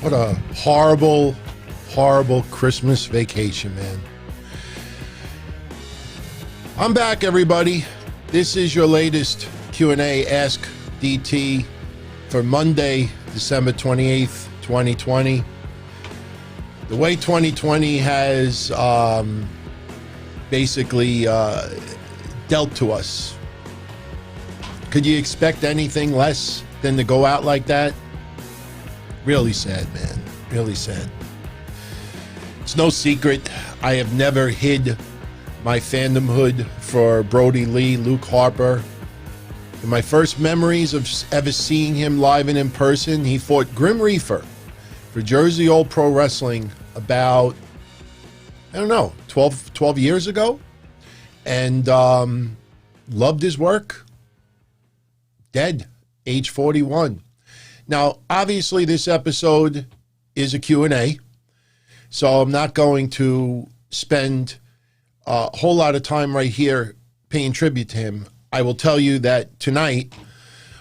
What a horrible, horrible Christmas vacation, man. I'm back, everybody. This is your latest Q&A Ask DT for Monday, December 28th, 2020. The way 2020 has basically dealt to us. Could you expect anything less than to go out like that? Really sad, man. Really sad. It's no secret, I have never hid my fandomhood for Brodie Lee, Luke Harper. In my first memories of ever seeing him live and in person, he fought Grim Reaper for Jersey Old Pro Wrestling about, 12 years ago. And loved his work. Dead, age 41. Now, obviously, this episode is a Q&A, so I'm not going to spend a whole lot of time right here paying tribute to him. I will tell you that tonight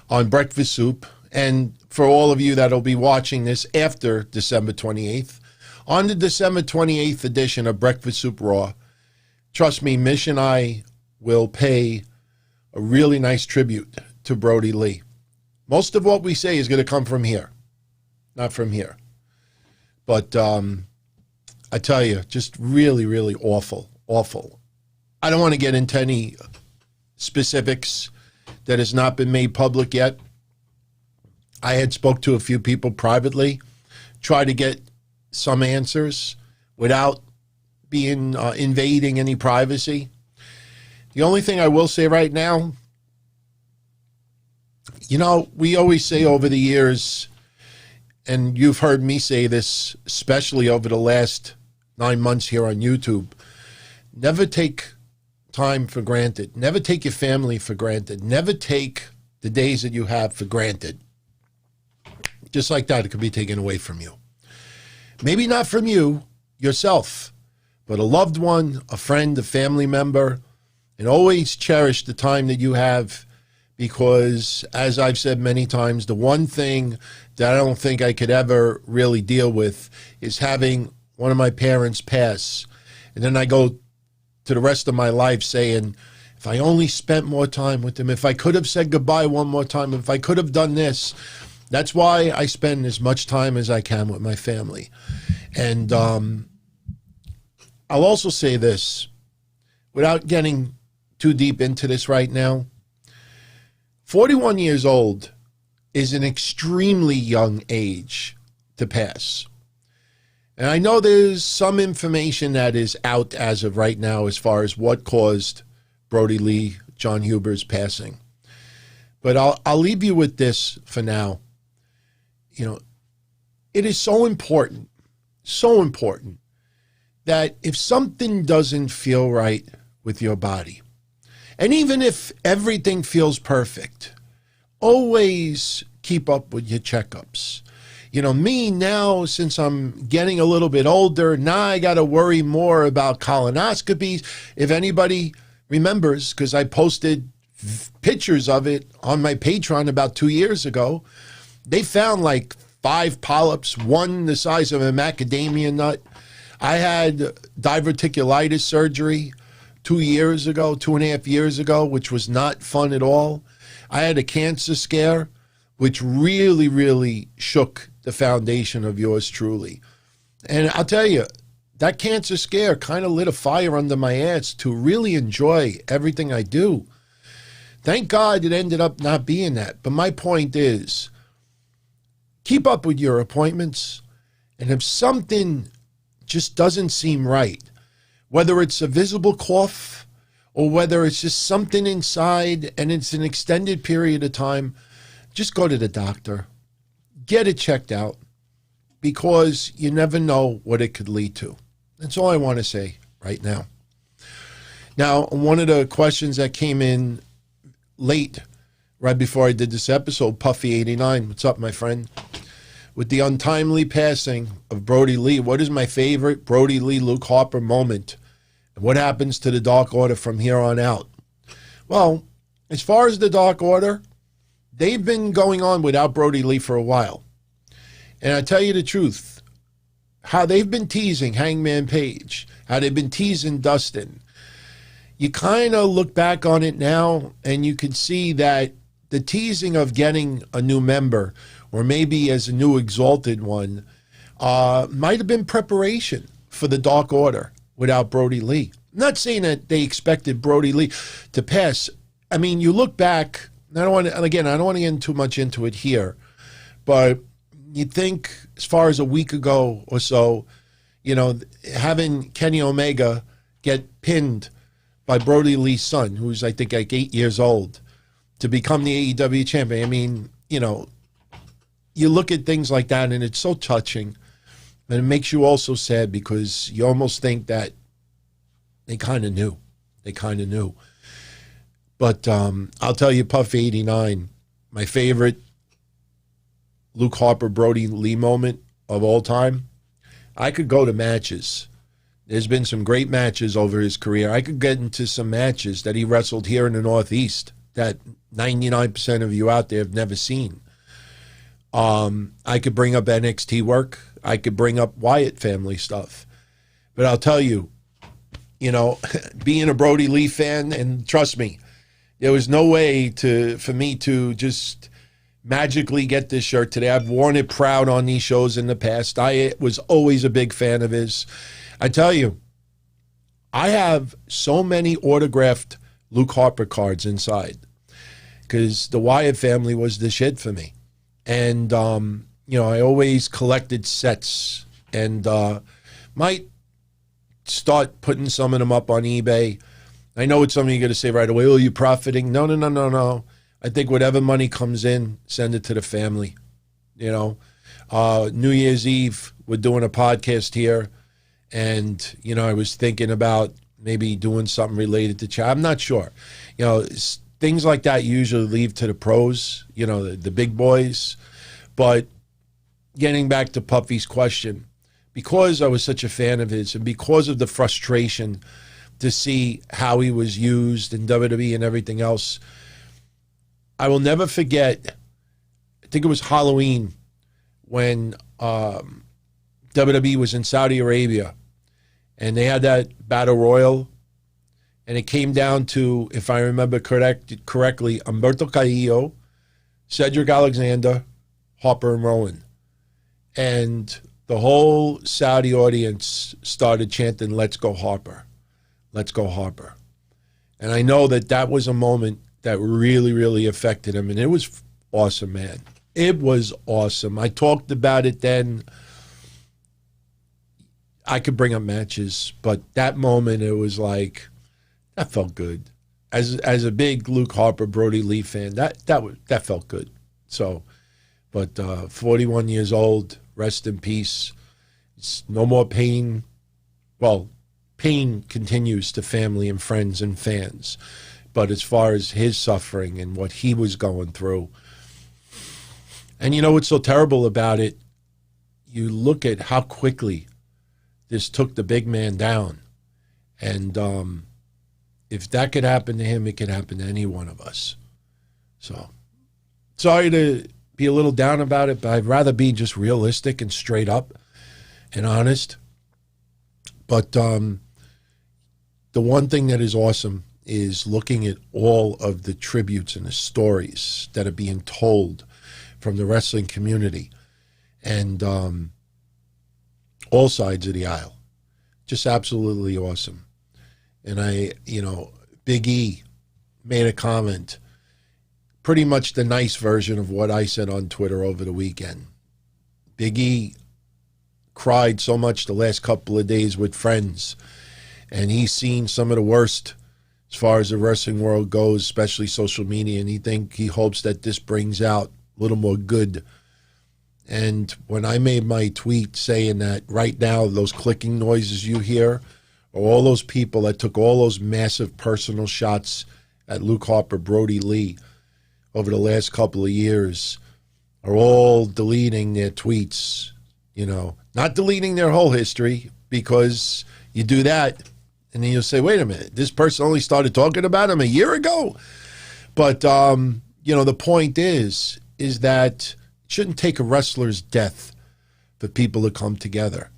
on Breakfast Soup, and for all of you that'll be watching this after December 28th, on the December 28th edition of Breakfast Soup Raw, trust me, Mish and I will pay a really nice tribute to Brodie Lee. Most of what we say is going to come from here, not from here. But I tell you, just really, really awful, awful. I don't want to get into any specifics that has not been made public yet. I had spoke to a few people privately, tried to get some answers without being invading any privacy. The only thing I will say right now, you know, we always say over the years, and you've heard me say this, especially over the last 9 months here on YouTube, never take time for granted. Never take your family for granted. Never take the days that you have for granted. Just like that, it could be taken away from you. Maybe not from you, yourself, but a loved one, a friend, a family member, and always cherish the time that you have. Because, as I've said many times, the one thing that I don't think I could ever really deal with is having one of my parents pass. And then I go to the rest of my life saying, if I only spent more time with them, if I could have said goodbye one more time, if I could have done this. That's why I spend as much time as I can with my family. And I'll also say this, without getting too deep into this right now, 41 years old is an extremely young age to pass. And I know there's some information that is out as of right now as far as what caused Brodie Lee, John Huber's passing. But I'll leave you with this for now. You know, it is so important that if something doesn't feel right with your body, and even if everything feels perfect, always keep up with your checkups. You know, me now, since I'm getting a little bit older, now I got to worry more about colonoscopies. If anybody remembers, because I posted pictures of it on my Patreon about 2 years ago, they found like 5 polyps, one the size of a macadamia nut. I had diverticulitis surgery 2 years ago, 2.5 years ago, which was not fun at all. I had a cancer scare, which really, really shook the foundation of yours truly. And I'll tell you, that cancer scare kind of lit a fire under my ass to really enjoy everything I do. Thank God it ended up not being that. But my point is, keep up with your appointments. And if something just doesn't seem right, whether it's a visible cough or whether it's just something inside and it's an extended period of time, just go to the doctor. Get it checked out, because you never know what it could lead to. That's all I want to say right now. Now, one of the questions that came in late, right before I did this episode, Puffy89, what's up, my friend? With the untimely passing of Brodie Lee, what is my favorite Brodie Lee, Luke Harper moment? And what happens to the Dark Order from here on out? Well, as far as the Dark Order, they've been going on without Brodie Lee for a while. And I tell you the truth, how they've been teasing Hangman Page, how they've been teasing Dustin, you kind of look back on it now and you can see that the teasing of getting a new member, or maybe as a new exalted one, might have been preparation for the Dark Order without Brodie Lee. I'm not saying that they expected Brodie Lee to pass. I mean, you look back, I don't want to get too much into it here, but you think as far as a week ago or so, you know, having Kenny Omega get pinned by Brodie Lee's son, who's I think like 8 years old, to become the AEW champion. I mean, you know, you look at things like that and it's so touching, and it makes you also sad because you almost think that they kind of knew. They kind of knew. But I'll tell you, Puff 89, my favorite Luke Harper, Brodie Lee moment of all time. I could go to matches. There's been some great matches over his career. I could get into some matches that he wrestled here in the Northeast that 99% of you out there have never seen. I could bring up NXT work. I could bring up Wyatt family stuff. But I'll tell you, you know, being a Brodie Lee fan, and trust me, there was no way for me to just magically get this shirt today. I've worn it proud on these shows in the past. I was always a big fan of his. I tell you, I have so many autographed Luke Harper cards inside because the Wyatt family was the shit for me. And, you know, I always collected sets and might start putting some of them up on eBay. I know it's something you're going to say right away, oh, you're profiting. No. I think whatever money comes in, send it to the family. You know, New Year's Eve, we're doing a podcast here. And, you know, I was thinking about maybe doing something related to chat. I'm not sure. You know, things like that usually leave to the pros, you know, the big boys. But getting back to Puffy's question, because I was such a fan of his and because of the frustration to see how he was used in WWE and everything else, I will never forget, I think it was Halloween when WWE was in Saudi Arabia and they had that battle royal, and it came down to, if I remember correctly, Humberto Carrillo, Cedric Alexander, Harper, and Rowan. And the whole Saudi audience started chanting, "Let's go Harper. Let's go Harper." And I know that that was a moment that really, really affected him. And it was awesome, man. It was awesome. I talked about it then. I could bring up matches, but that moment, it was like, that felt good. As a big Luke Harper, Brodie Lee fan, that felt good. So, but 41 years old, rest in peace. It's no more pain. Well, pain continues to family and friends and fans. But as far as his suffering and what he was going through, and you know what's so terrible about it? You look at how quickly this took the big man down. And if that could happen to him, it could happen to any one of us. So, sorry to be a little down about it, but I'd rather be just realistic and straight up and honest. But the one thing that is awesome is looking at all of the tributes and the stories that are being told from the wrestling community and all sides of the aisle. Just absolutely awesome. And Big E made a comment, pretty much the nice version of what I said on Twitter over the weekend. Big E cried so much the last couple of days with friends, and he's seen some of the worst as far as the wrestling world goes, especially social media, and he hopes that this brings out a little more good. And when I made my tweet saying that right now those clicking noises you hear are all those people that took all those massive personal shots at Luke Harper, Brodie Lee over the last couple of years, are all deleting their tweets, you know, not deleting their whole history, because you do that and then you'll say, wait a minute, this person only started talking about him a year ago. But, the point is that it shouldn't take a wrestler's death for people to come together.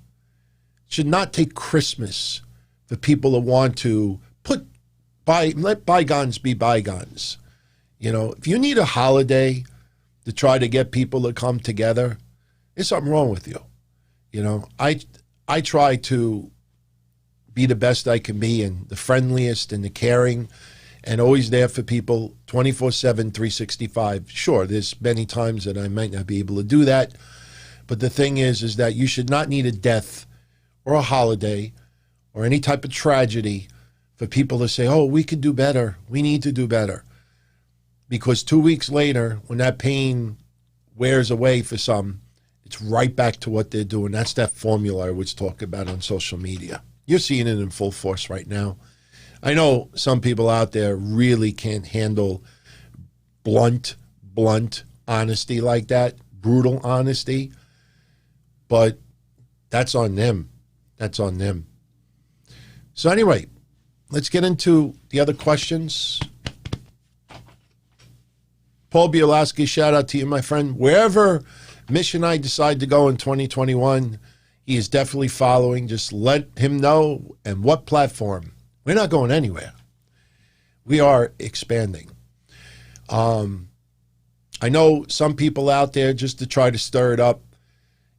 It should not take Christmas for people to want to let bygones be bygones. You know, if you need a holiday to try to get people to come together, there's something wrong with you. You know, I try to be the best I can be and the friendliest and the caring and always there for people 24/7, 365. Sure, there's many times that I might not be able to do that. But the thing is that you should not need a death or a holiday or any type of tragedy for people to say, oh, we could do better. We need to do better. Because 2 weeks later, when that pain wears away for some, it's right back to what they're doing. That's that formula I was talking about on social media. You're seeing it in full force right now. I know some people out there really can't handle blunt honesty like that, brutal honesty, but that's on them. That's on them. So anyway, let's get into the other questions. Paul Bielaski, shout out to you, my friend. Wherever Mish and I decide to go in 2021, he is definitely following. Just let him know. And what platform. We're not going anywhere. We are expanding. I know some people out there just to try to stir it up,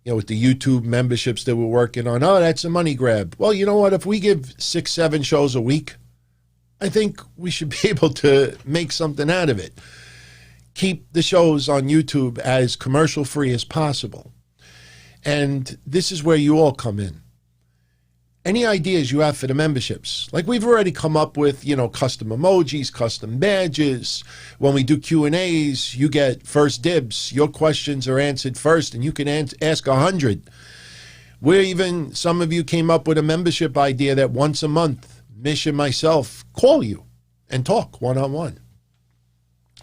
you know, with the YouTube memberships that we're working on. Oh, that's a money grab. Well, you know what? If we give 6, 7 shows a week, I think we should be able to make something out of it. Keep the shows on YouTube as commercial-free as possible. And this is where you all come in. Any ideas you have for the memberships? Like we've already come up with, you know, custom emojis, custom badges. When we do Q&As, you get first dibs. Your questions are answered first, and you can ask 100. Some of you came up with a membership idea that once a month, Mish and myself call you and talk one-on-one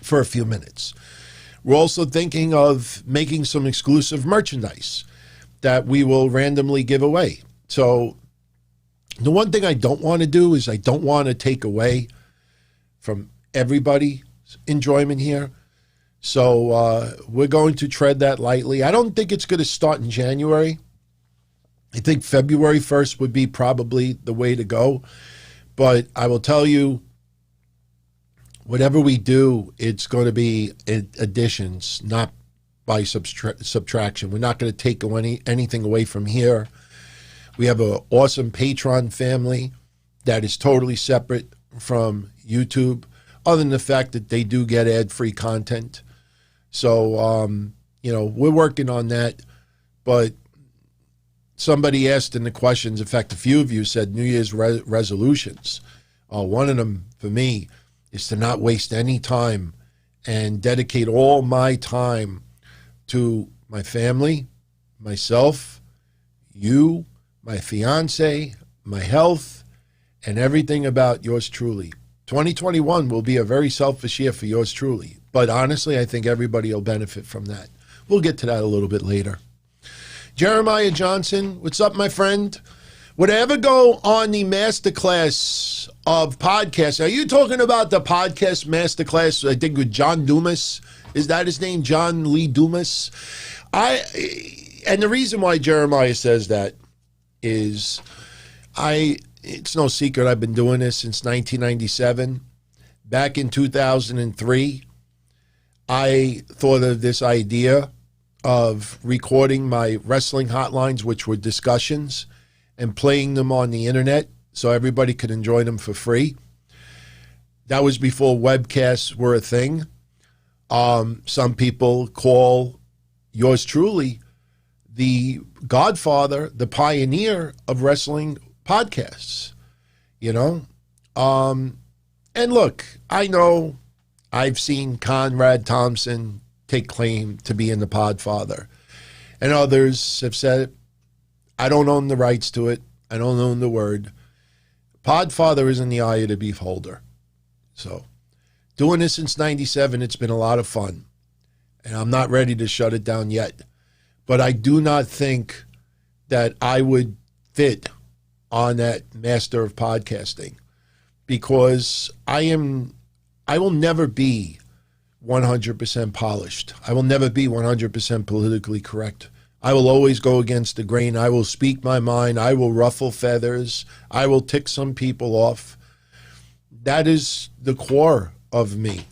for a few minutes. We're also thinking of making some exclusive merchandise that we will randomly give away. So the one thing I don't want to do is I don't want to take away from everybody's enjoyment here. So we're going to tread that lightly. I don't think it's going to start in January. I think February 1st would be probably the way to go. But I will tell you, whatever we do, it's going to be additions, not by subtraction. We're not going to take anything away from here. We have an awesome Patreon family that is totally separate from YouTube, other than the fact that they do get ad-free content. So, you know, we're working on that. But somebody asked in the questions, in fact, a few of you said New Year's resolutions. One of them, for me, is to not waste any time and dedicate all my time to my family, myself, you, my fiance, my health, and everything about yours truly. 2021 will be a very selfish year for yours truly. But honestly, I think everybody will benefit from that. We'll get to that a little bit later. Jeremiah Johnson, what's up, my friend? Would I ever go on the masterclass of podcasts? Are you talking about the podcast masterclass, I think, with John Dumas? Is that his name, John Lee Dumas? And the reason why Jeremiah says that is it's no secret I've been doing this since 1997. Back in 2003, I thought of this idea of recording my wrestling hotlines, which were discussions, and playing them on the internet so everybody could enjoy them for free. That was before webcasts were a thing. Some people call yours truly the godfather, the pioneer of wrestling podcasts, you know? And look, I know I've seen Conrad Thompson take claim to being the podfather, and others have said it. I don't own the rights to it. I don't own the word. Podfather is in the eye of the beholder. So doing this since 97, it's been a lot of fun, and I'm not ready to shut it down yet. But I do not think that I would fit on that master of podcasting, because I will never be 100% polished. I will never be 100% politically correct. I will always go against the grain. I will speak my mind. I will ruffle feathers. I will tick some people off. That is the core of me.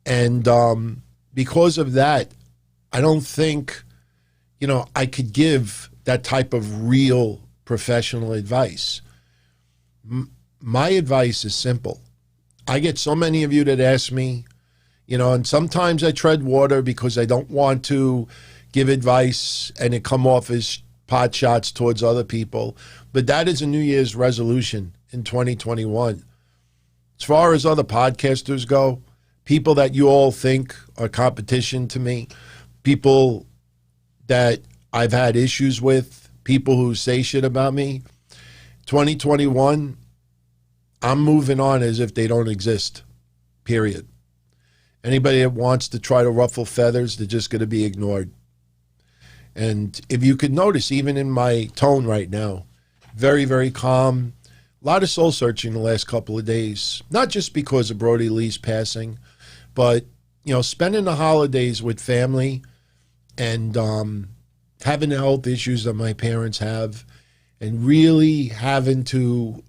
And because of that, I don't think, I could give that type of real professional advice. My advice is simple. I get so many of you that ask me, and sometimes I tread water because I don't want to give advice and it come off as pot shots towards other people. But that is a New Year's resolution in 2021. As far as other podcasters go, people that you all think are competition to me, people that I've had issues with, people who say shit about me, 2021, I'm moving on as if they don't exist, period. Anybody that wants to try to ruffle feathers, they're just going to be ignored. And if you could notice, even in my tone right now, very, very calm, a lot of soul searching the last couple of days, not just because of Brodie Lee's passing, but, spending the holidays with family and having the health issues that my parents have and really having to,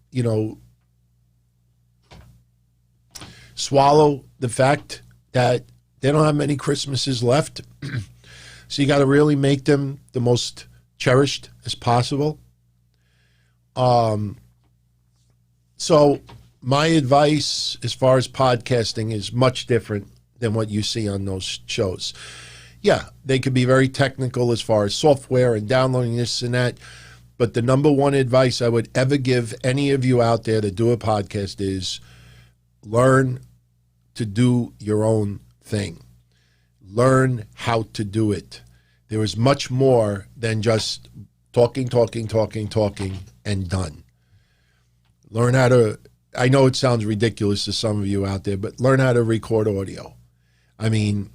swallow the fact that they don't have many Christmases left. So you got to really make them the most cherished as possible. So my advice as far as podcasting is much different than what you see on those shows. Yeah, they could be very technical as far as software and downloading this and that. But the number one advice I would ever give any of you out there that do a podcast is learn to do your own thing. Learn how to do it. There is much more than just talking, and done. Learn how to, I know it sounds ridiculous to some of you out there, but learn how to record audio. I mean,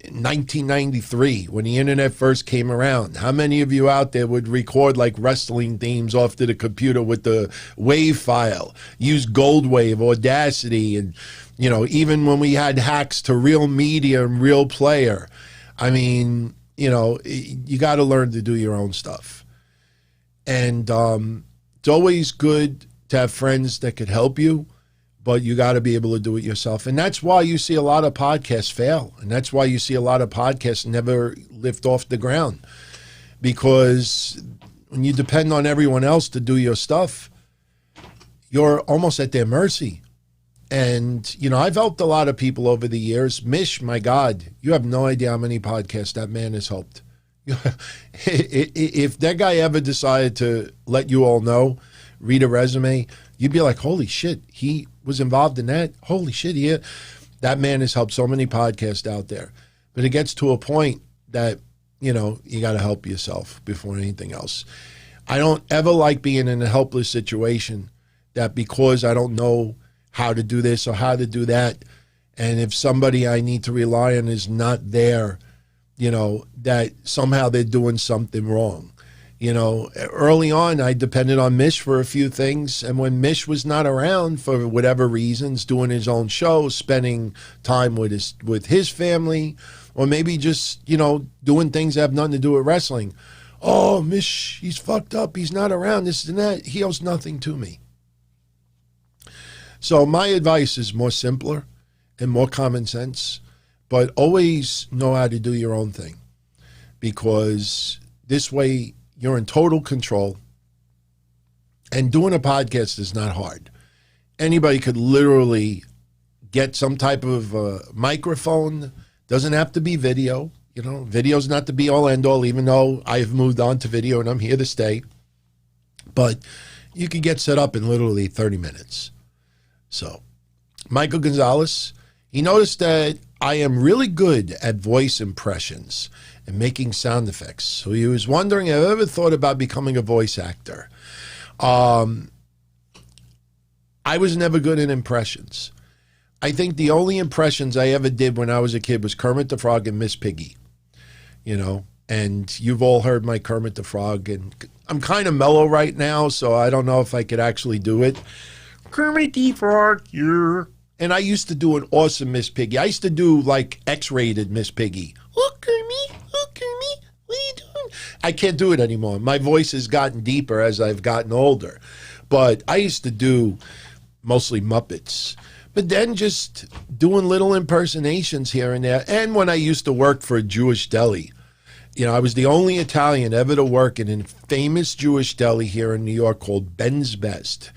in 1993, when the internet first came around, how many of you out there would record like wrestling themes off to the computer with the WAV file, use Goldwave, Audacity, and, even when we had hacks to Real Media and Real Player, I mean, you got to learn to do your own stuff. And it's always good to have friends that could help you, but you got to be able to do it yourself. And that's why you see a lot of podcasts fail. And that's why you see a lot of podcasts never lift off the ground. Because when you depend on everyone else to do your stuff, you're almost at their mercy. And, I've helped a lot of people over the years. Mish, my God, you have no idea how many podcasts that man has helped. If that guy ever decided to let you all know, read a resume, you'd be like, holy shit, he was involved in that? Holy shit, yeah. That man has helped so many podcasts out there. But it gets to a point that, you got to help yourself before anything else. I don't ever like being in a helpless situation that because I don't know how to do this or how to do that, and if somebody I need to rely on is not there, that somehow they're doing something wrong. Early on, I depended on Mish for a few things. And when Mish was not around for whatever reasons, doing his own show, spending time with his family, or maybe just, doing things that have nothing to do with wrestling. Oh, Mish, he's fucked up. He's not around, this and that. He owes nothing to me. So my advice is more simpler and more common sense, but always know how to do your own thing, because this way you're in total control. And doing a podcast is not hard. Anybody could literally get some type of microphone. Doesn't have to be video. Video's not the be-all, end-all, even though I've moved on to video and I'm here to stay. But you can get set up in literally 30 minutes. So, Michael Gonzalez, he noticed that I am really good at voice impressions and making sound effects. So he was wondering if I ever thought about becoming a voice actor. I was never good at impressions. I think the only impressions I ever did when I was a kid was Kermit the Frog and Miss Piggy. And you've all heard my Kermit the Frog, and I'm kind of mellow right now, so I don't know if I could actually do it. Kermit the Frog, yeah. And I used to do an awesome Miss Piggy. I used to do like X-rated Miss Piggy. Oh, Kermit, what are you doing? I can't do it anymore. My voice has gotten deeper as I've gotten older. But I used to do mostly Muppets. But then just doing little impersonations here and there. And when I used to work for a Jewish deli, you know, I was the only Italian ever to work in a famous Jewish deli here in New York called Ben's Best.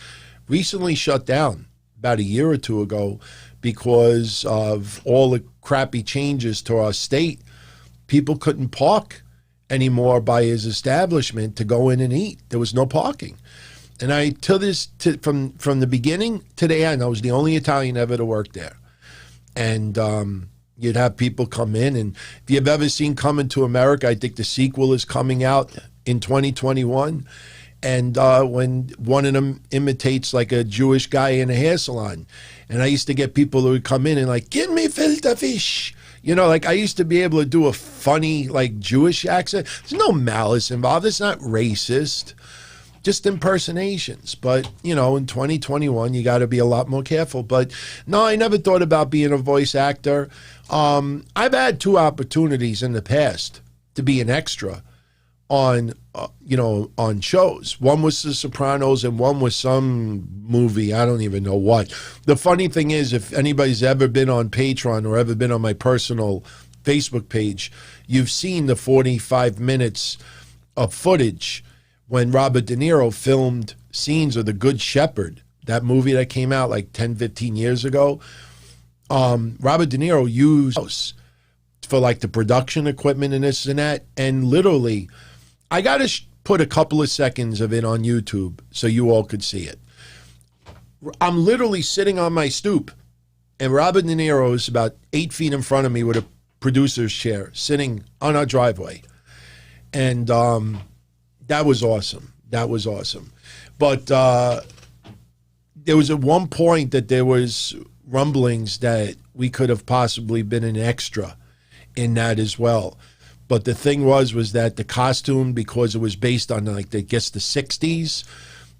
Recently shut down about a year or two ago because of all the crappy changes to our state. People couldn't park anymore by his establishment to go in and eat. There was no parking. And from the beginning to the end, I was the only Italian ever to work there. And you'd have people come in, and if you've ever seen Coming to America, I think the sequel is coming out in 2021. And when one of them imitates like a Jewish guy in a hair salon, and I used to get people who would come in and like, give me filter fish. You know, like I used to be able to do a funny like Jewish accent. There's no malice involved. It's not racist. Just impersonations. But, you know, in 2021, you got to be a lot more careful. But no, I never thought about being a voice actor. I've had 2 opportunities in the past to be an extra on, on shows. One was The Sopranos and one was some movie. I don't even know what. The funny thing is, if anybody's ever been on Patreon or ever been on my personal Facebook page, you've seen the 45 minutes of footage when Robert De Niro filmed scenes of The Good Shepherd, that movie that came out like 10, 15 years ago. Robert De Niro used for like the production equipment and this and that. And literally, I got to put a couple of seconds of it on YouTube so you all could see it. I'm literally sitting on my stoop, and Robert De Niro is about 8 feet in front of me with a producer's chair sitting on our driveway. And that was awesome. That was awesome. But there was at one point that there was rumblings that we could have possibly been an extra in that as well. But the thing was that the costume, because it was based on like, I guess the 60s,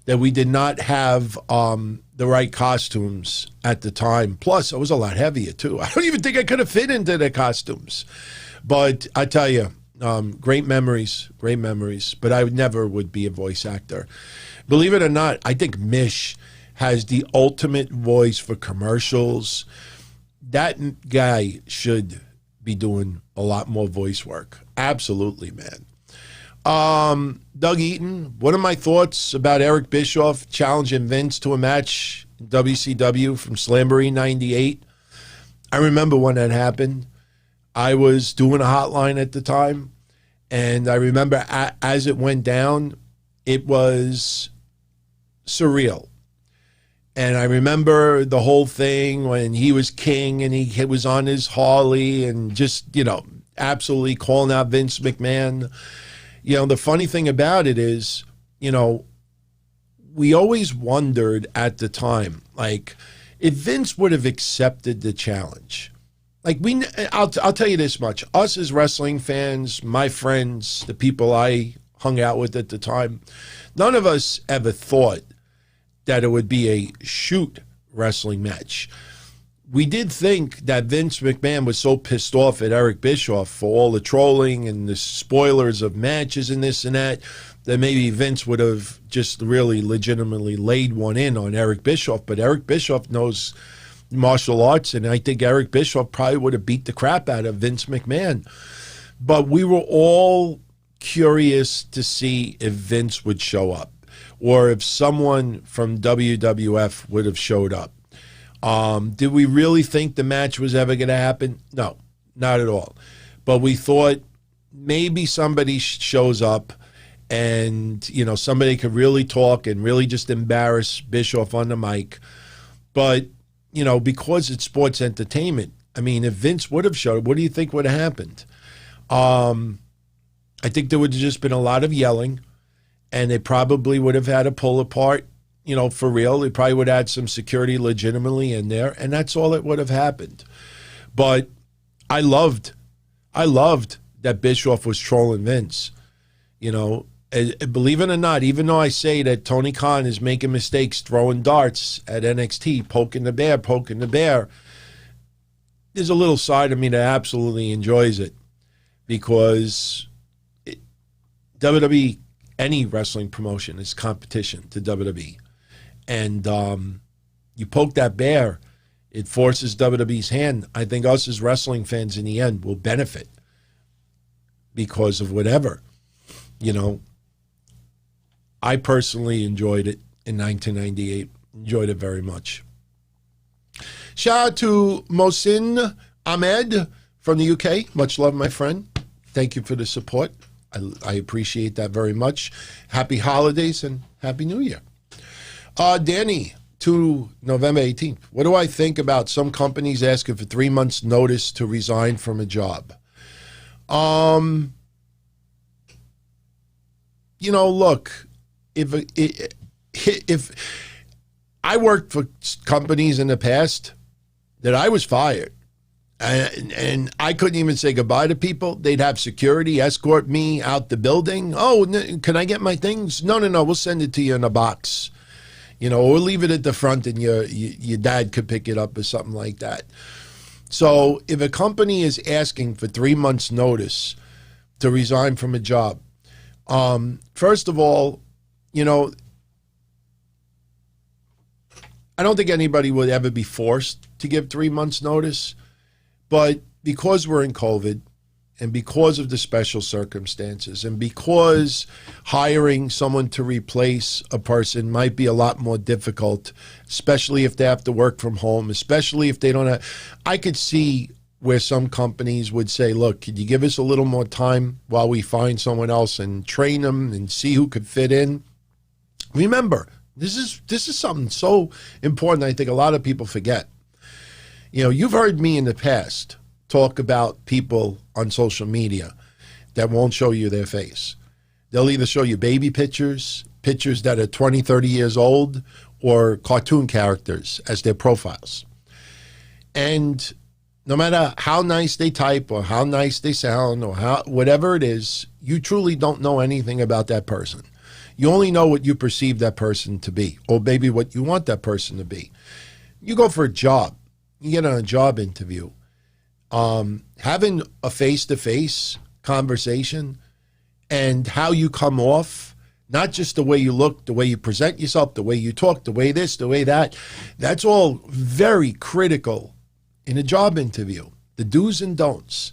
that we did not have the right costumes at the time. Plus, it was a lot heavier too. I don't even think I could have fit into the costumes. But I tell you, great memories, but I never would be a voice actor. Believe it or not, I think MISH has the ultimate voice for commercials. That guy should be doing a lot more voice work. Absolutely, man. Doug Eaton, what are my thoughts about Eric Bischoff challenging Vince to a match in WCW from Slamboree 98? I remember when that happened. I was doing a hotline at the time, and I remember as it went down, it was surreal. And I remember the whole thing when he was king and he was on his Harley and just, absolutely calling out Vince McMahon. The funny thing about it is, we always wondered at the time, like, if Vince would have accepted the challenge. Like, I'll tell you this much. Us as wrestling fans, my friends, the people I hung out with at the time, none of us ever thought that it would be a shoot wrestling match. We did think that Vince McMahon was so pissed off at Eric Bischoff for all the trolling and the spoilers of matches and this and that maybe Vince would have just really legitimately laid one in on Eric Bischoff. But Eric Bischoff knows martial arts, and I think Eric Bischoff probably would have beat the crap out of Vince McMahon. But we were all curious to see if Vince would show up, or if someone from WWF would have showed up. Did we really think the match was ever going to happen? No, not at all. But we thought maybe somebody shows up and, somebody could really talk and really just embarrass Bischoff on the mic. But, because it's sports entertainment, I mean, if Vince would have showed up, what do you think would have happened? I think there would have just been a lot of yelling, and they probably would have had to pull apart, for real. They probably would have had some security legitimately in there, and that's all that would have happened. But I loved that Bischoff was trolling Vince. Believe it or not, even though I say that Tony Khan is making mistakes throwing darts at NXT, poking the bear, there's a little side of me that absolutely enjoys it, because WWE, any wrestling promotion is competition to WWE. And you poke that bear, it forces WWE's hand. I think us as wrestling fans in the end will benefit because of whatever. I personally enjoyed it in 1998. Enjoyed it very much. Shout out to Mohsin Ahmed from the UK. Much love, my friend. Thank you for the support. I appreciate that very much. Happy holidays and Happy New Year. Danny, to November 18th. What do I think about some companies asking for 3 months' notice to resign from a job? Look, if I worked for companies in the past that I was fired, and I couldn't even say goodbye to people. They'd have security escort me out the building. Oh, can I get my things? No, we'll send it to you in a box. Or leave it at the front and your dad could pick it up or something like that. So if a company is asking for 3 months' notice to resign from a job, first of all, I don't think anybody would ever be forced to give 3 months' notice. But because we're in COVID and because of the special circumstances and because hiring someone to replace a person might be a lot more difficult, especially if they have to work from home, especially if they don't have, I could see where some companies would say, look, could you give us a little more time while we find someone else and train them and see who could fit in? Remember, this is something so important I think a lot of people forget. You've heard me in the past talk about people on social media that won't show you their face. They'll either show you baby pictures that are 20, 30 years old, or cartoon characters as their profiles. And no matter how nice they type or how nice they sound or whatever it is, you truly don't know anything about that person. You only know what you perceive that person to be, or maybe what you want that person to be. You go for a job. You get on a job interview, having a face-to-face conversation and how you come off, not just the way you look, the way you present yourself, the way you talk, the way this, the way that, that's all very critical in a job interview, the do's and don'ts.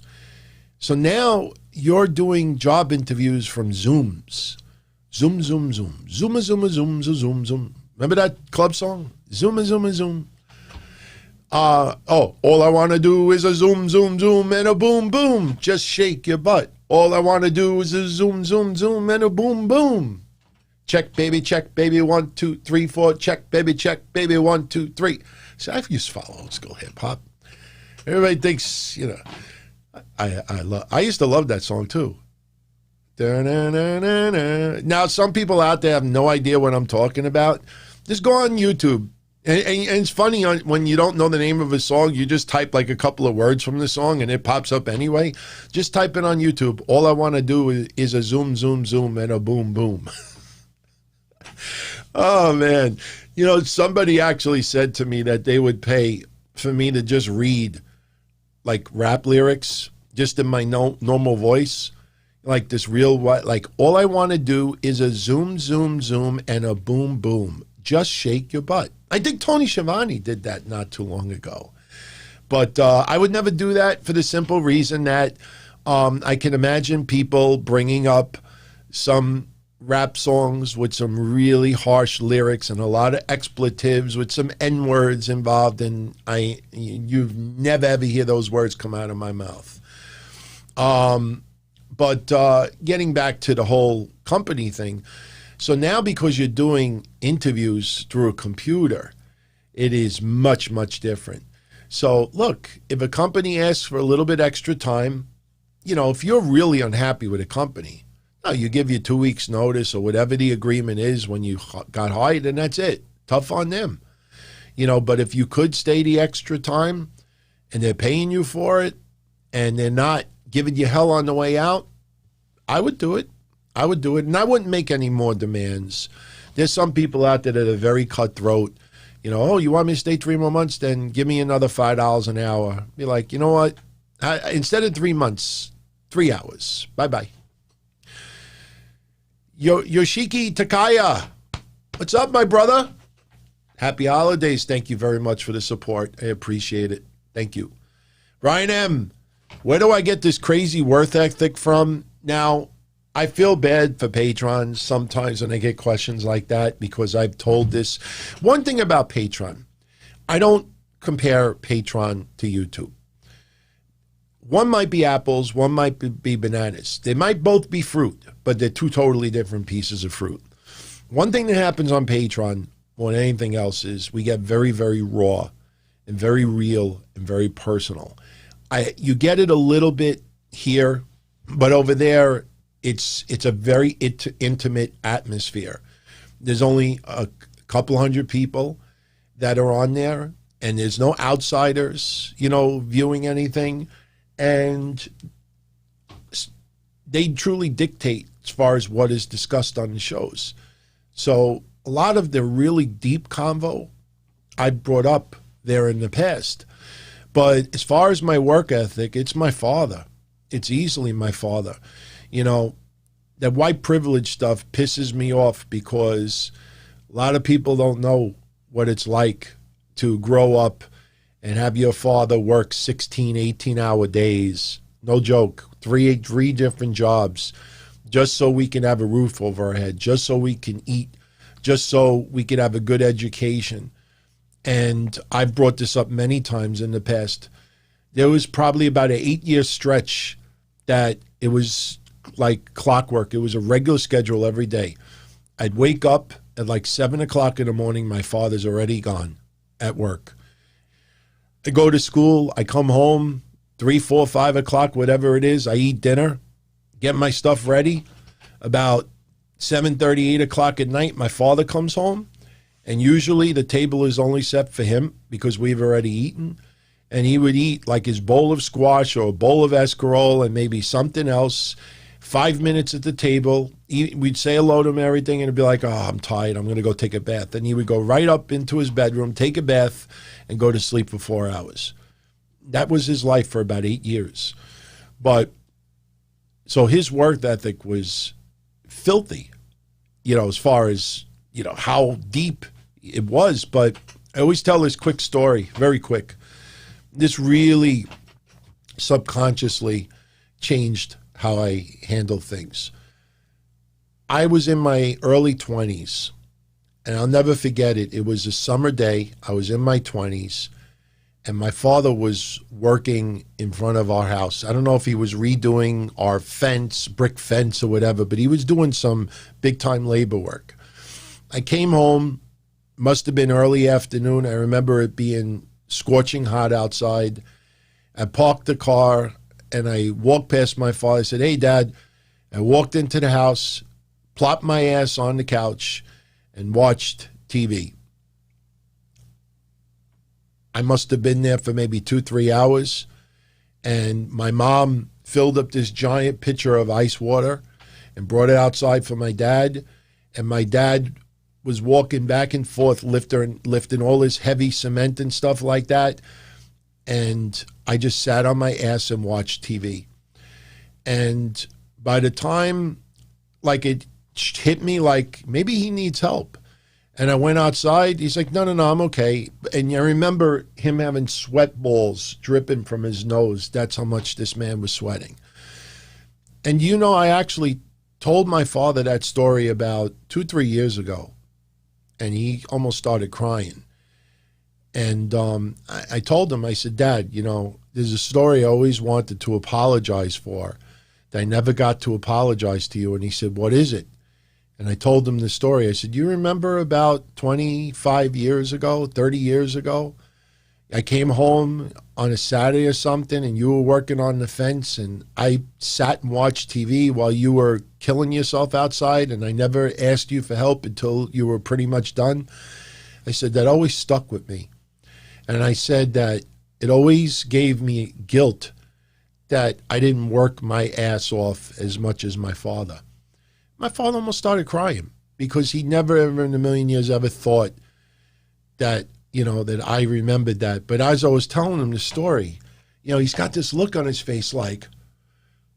So now you're doing job interviews from Zooms. Zoom, zoom, zoom. Zoom, zoom, zoom, zoom, zoom. Remember that club song? Zoom, zoom, zoom. All I want to do is a zoom, zoom, zoom, and a boom, boom. Just shake your butt. All I want to do is a zoom, zoom, zoom, and a boom, boom. Check, baby, 1, 2, 3, 4. Check, baby, 1, 2, 3. See, I used to follow old school hip hop. Everybody thinks, I used to love that song too. Now, some people out there have no idea what I'm talking about. Just go on YouTube. And it's funny, when you don't know the name of a song, you just type like a couple of words from the song and it pops up anyway. Just type it on YouTube. All I want to do is a zoom, zoom, zoom, and a boom, boom. Oh, man. Somebody actually said to me that they would pay for me to just read like rap lyrics just in my normal voice. Like this real, like all I want to do is a zoom, zoom, zoom, and a boom, boom. Just shake your butt. I think Tony Schiavone did that not too long ago. But I would never do that for the simple reason that I can imagine people bringing up some rap songs with some really harsh lyrics and a lot of expletives with some N-words involved, and you never ever hear those words come out of my mouth. But getting back to the whole company thing, so now because you're doing interviews through a computer, it is much, much different. So look, if a company asks for a little bit extra time, if you're really unhappy with a company, no, you give you 2 weeks notice or whatever the agreement is when you got hired, and that's it. Tough on them. But if you could stay the extra time and they're paying you for it and they're not giving you hell on the way out, I would do it. And I wouldn't make any more demands. There's some people out there that are very cutthroat. You want me to stay 3 more months? Then give me another $5 an hour. Be like, you know what? Instead of 3 months, 3 hours. Bye-bye. Yoshiki Takaya. What's up, my brother? Happy holidays. Thank you very much for the support. I appreciate it. Thank you. Ryan M., where do I get this crazy work ethic from? Now, I feel bad for patrons sometimes when I get questions like that because I've told this. One thing about Patreon, I don't compare Patreon to YouTube. One might be apples, one might be bananas. They might both be fruit, but they're two totally different pieces of fruit. One thing that happens on Patreon more than anything else is we get very, very raw and very real and very personal. You get it a little bit here, but over there, it's a very intimate atmosphere. There's only a couple hundred people that are on there, and there's no outsiders, viewing anything. And they truly dictate as far as what is discussed on the shows. So a lot of the really deep convo I brought up there in the past. But as far as my work ethic, it's my father. It's easily my father. That white privilege stuff pisses me off because a lot of people don't know what it's like to grow up and have your father work 16, 18-hour days. No joke. Three different jobs just so we can have a roof over our head, just so we can eat, just so we can have a good education. And I've brought this up many times in the past. There was probably about an 8-year stretch that it was like clockwork. It was a regular schedule every day. I'd wake up at like 7 o'clock in the morning. My father's already gone at work. I go to school. I come home 3, 4, 5 o'clock, whatever it is. I eat dinner, get my stuff ready. About 7:30, 8 o'clock at night, my father comes home. And usually the table is only set for him because we've already eaten. And he would eat like his bowl of squash or a bowl of escarole and maybe something else. 5 minutes at the table. We'd say hello to him and everything, and it'd be like, oh, I'm tired. I'm going to go take a bath. And he would go right up into his bedroom, take a bath, and go to sleep for 4 hours. That was his life for about 8 years. But so his work ethic was filthy, as far as, how deep it was. But I always tell this quick story, very quick. This really subconsciously changed how I handle things. I was in my early 20s, and I'll never forget it. It was a summer day. I was in my 20s, and my father was working in front of our house. I don't know if he was redoing our fence, brick fence or whatever, but he was doing some big-time labor work. I came home, must have been early afternoon. I remember it being scorching hot outside. I parked the car, and I walked past my father. I said, hey, Dad. I walked into the house, plopped my ass on the couch, and watched TV. I must have been there for maybe 2-3 hours, and my mom filled up this giant pitcher of ice water and brought it outside for my dad, and my dad was walking back and forth, lifting all his heavy cement and stuff like that, and I just sat on my ass and watched TV. And by the time, it hit me like maybe he needs help. And I went outside. He's like, no, I'm okay. And I remember him having sweat balls dripping from his nose. That's how much this man was sweating. And I actually told my father that story about 2-3 years ago. And he almost started crying. And I told him, I said, Dad, there's a story I always wanted to apologize for that I never got to apologize to you. And he said, what is it? And I told him the story. I said, you remember about 25 years ago, 30 years ago? I came home on a Saturday or something, and you were working on the fence, and I sat and watched TV while you were killing yourself outside, and I never asked you for help until you were pretty much done. I said, that always stuck with me. And I said that it always gave me guilt that I didn't work my ass off as much as my father. My father almost started crying because he never ever in a million years ever thought that, that I remembered that. But as I was telling him the story, he's got this look on his face like,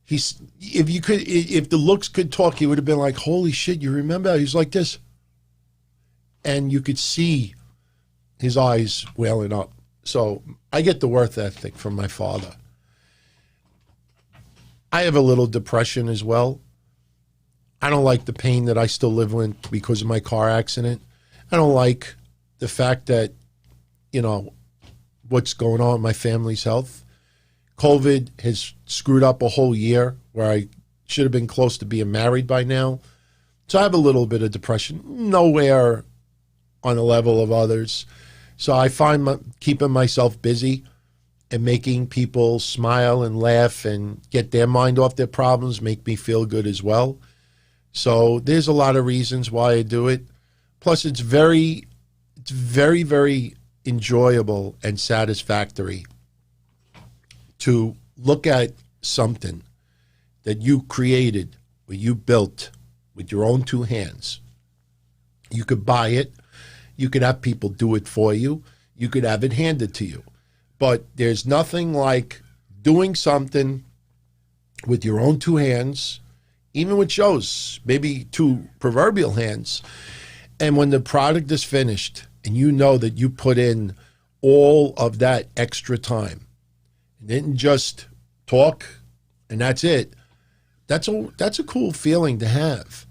if the looks could talk, he would have been like, holy shit, you remember? He's like this. And you could see his eyes welling up. So I get the worth ethic from my father. I have a little depression as well. I don't like the pain that I still live with because of my car accident. I don't like the fact that, what's going on with my family's health. COVID has screwed up a whole year where I should have been close to being married by now. So I have a little bit of depression, nowhere on the level of others. So I find keeping myself busy and making people smile and laugh and get their mind off their problems make me feel good as well. So there's a lot of reasons why I do it. Plus, it's very, very enjoyable and satisfactory to look at something that you created or you built with your own two hands. You could buy it. You could have people do it for you. You could have it handed to you. But there's nothing like doing something with your own two hands, even with shows, maybe two proverbial hands. And when the product is finished and you know that you put in all of that extra time and didn't just talk and that's it, that's a cool feeling to have.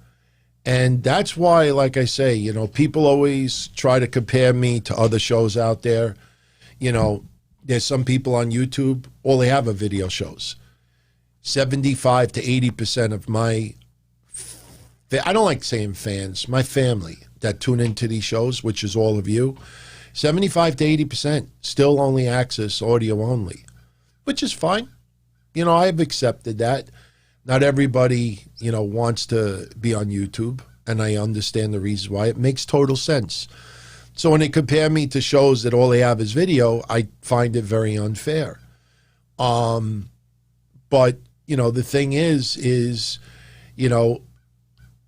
And that's why, like I say, people always try to compare me to other shows out there. There's some people on YouTube, all they have are video shows. 75 to 80% of I don't like saying fans, my family that tune into these shows, which is all of you, 75 to 80% still only access audio only, which is fine. I've accepted that. Not everybody, wants to be on YouTube, and I understand the reasons why. It makes total sense. So when they compare me to shows that all they have is video, I find it very unfair. But, the thing is,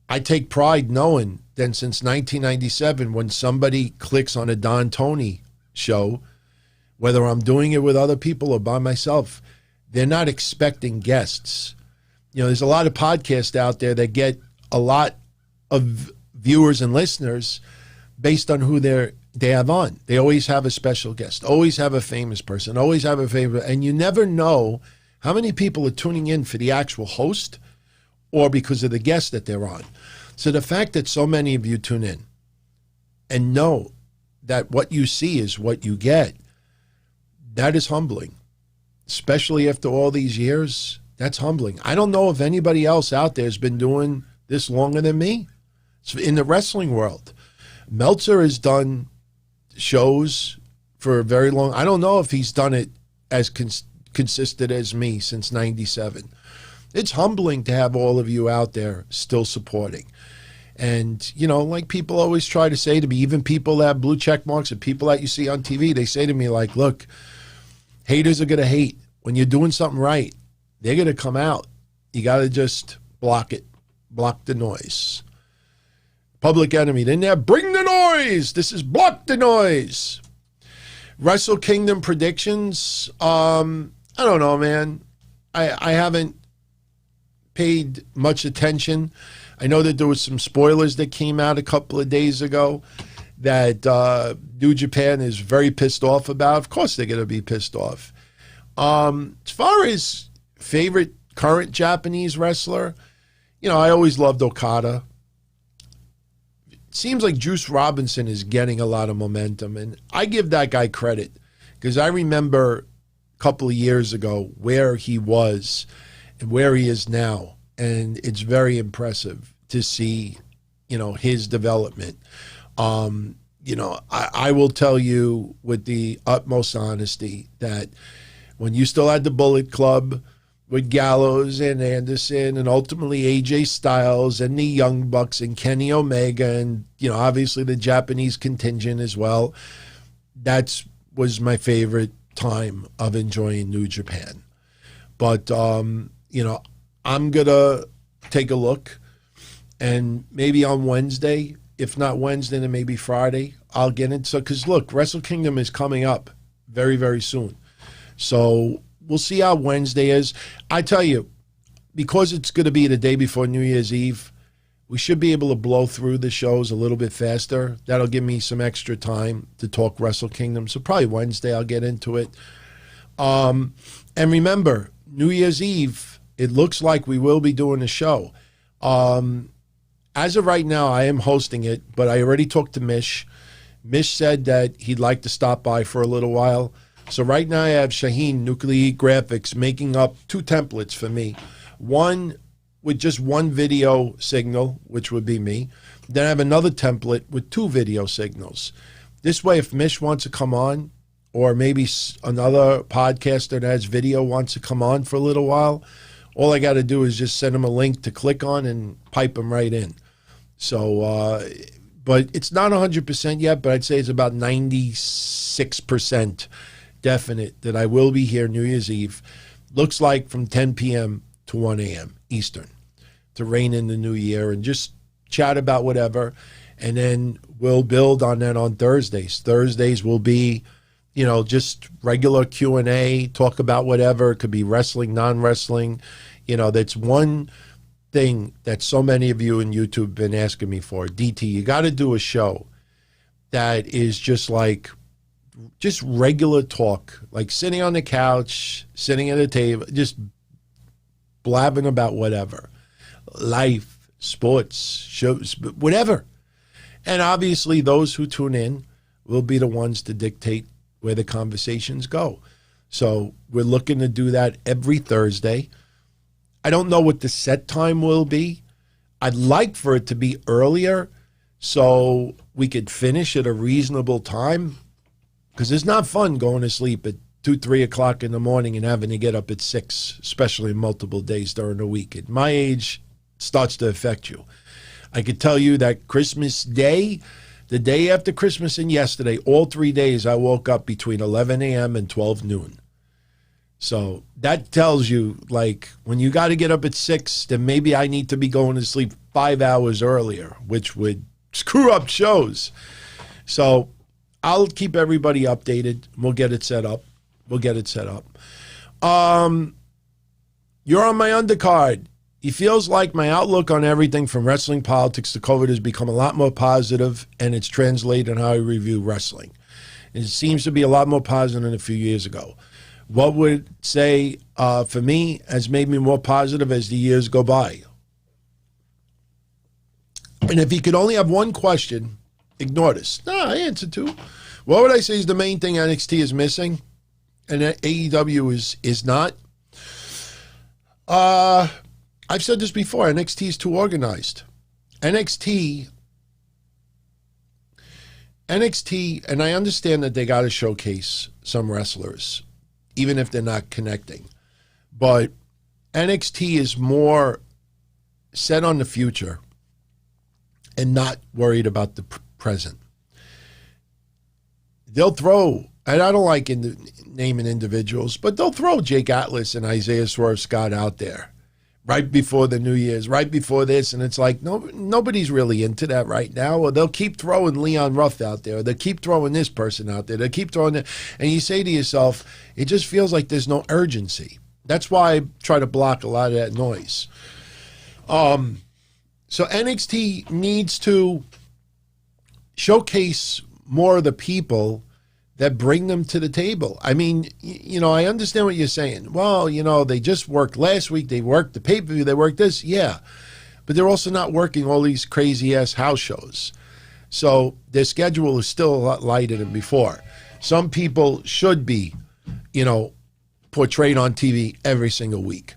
I take pride knowing that since 1997, when somebody clicks on a Don Tony show, whether I'm doing it with other people or by myself, they're not expecting guests. There's a lot of podcasts out there that get a lot of viewers and listeners based on who they have on. They always have a special guest, always have a famous person, always have a favorite, and you never know how many people are tuning in for the actual host or because of the guest that they're on. So the fact that so many of you tune in and know that what you see is what you get, that is humbling, especially after all these years. That's humbling. I don't know if anybody else out there has been doing this longer than me. It's in the wrestling world. Meltzer has done shows for a very long. I don't know if he's done it as consistent as me since 97. It's humbling to have all of you out there still supporting. And, like people always try to say to me, even people that have blue check marks and people that you see on TV, they say to me like, look, haters are going to hate. When you're doing something right, they're going to come out. You got to just block it. Block the noise. Public Enemy, then there, bring the noise. This is Block the Noise. Wrestle Kingdom predictions. I don't know, man. I haven't paid much attention. I know that there was some spoilers that came out a couple of days ago that New Japan is very pissed off about. Of course they're going to be pissed off. As far as favorite current Japanese wrestler, I always loved Okada. It seems like Juice Robinson is getting a lot of momentum, and I give that guy credit because I remember a couple of years ago where he was and where he is now, and it's very impressive to see, his development. I will tell you with the utmost honesty that when you still had the Bullet Club with Gallows and Anderson and ultimately AJ Styles and the Young Bucks and Kenny Omega and, obviously the Japanese contingent as well, that was my favorite time of enjoying New Japan. But, I'm going to take a look and maybe on Wednesday, if not Wednesday, then maybe Friday, I'll get into, because look, Wrestle Kingdom is coming up very, very soon. So we'll see how Wednesday is. I tell you, because it's going to be the day before New Year's Eve, we should be able to blow through the shows a little bit faster. That'll give me some extra time to talk Wrestle Kingdom. So probably Wednesday I'll get into it. And remember, New Year's Eve, it looks like we will be doing a show. As of right now, I am hosting it, but I already talked to Mish. Mish said that he'd like to stop by for a little while. So right now I have Shaheen Nuclear Graphics making up 2 templates for me. One with just 1 video signal, which would be me. Then I have another template with 2 video signals. This way, if Mish wants to come on, or maybe another podcaster that has video wants to come on for a little while, all I got to do is just send them a link to click on and pipe them right in. So, but it's not 100% yet, but I'd say it's about 96% definite that I will be here New Year's Eve. Looks like from 10 p.m. to 1 a.m. Eastern to rein in the new year and just chat about whatever. And then we'll build on that on Thursdays. Thursdays will be, just regular Q&A, talk about whatever. It could be wrestling, non-wrestling. That's one thing that so many of you in YouTube have been asking me for. DT, you got to do a show that is just regular talk, like sitting on the couch, sitting at a table, just blabbing about whatever. Life, sports, shows, whatever. And obviously those who tune in will be the ones to dictate where the conversations go. So we're looking to do that every Thursday. I don't know what the set time will be. I'd like for it to be earlier so we could finish at a reasonable time, because it's not fun going to sleep at 2, 3 o'clock in the morning and having to get up at 6, especially multiple days during the week. At my age, it starts to affect you. I could tell you that Christmas Day, the day after Christmas and yesterday, all 3 days I woke up between 11 a.m. and 12 noon. So that tells you, when you got to get up at 6, then maybe I need to be going to sleep 5 hours earlier, which would screw up shows. So I'll keep everybody updated. We'll get it set up. You're on my undercard. He feels like my outlook on everything from wrestling, politics to COVID has become a lot more positive, and it's translated in how I review wrestling. It seems to be a lot more positive than a few years ago. What would say, for me, has made me more positive as the years go by? And if you could only have one question, ignore this. No, I answered 2. What would I say is the main thing NXT is missing and that AEW is not? I've said this before. NXT is too organized. NXT, and I understand that they got to showcase some wrestlers, even if they're not connecting. But NXT is more set on the future and not worried about the present. They'll throw, and I don't like naming individuals, but they'll throw Jake Atlas and Isaiah Swerve Scott out there right before the New Year's, right before this, and it's like nobody's really into that right now. Or they'll keep throwing Leon Ruff out there. Or they'll keep throwing this person out there. They'll keep throwing that. And you say to yourself, it just feels like there's no urgency. That's why I try to block a lot of that noise. So NXT needs to showcase more of the people that bring them to the table. I mean, I understand what you're saying. Well, they just worked last week. They worked the pay-per-view. They worked this. Yeah. But they're also not working all these crazy-ass house shows. So their schedule is still a lot lighter than before. Some people should be, portrayed on TV every single week.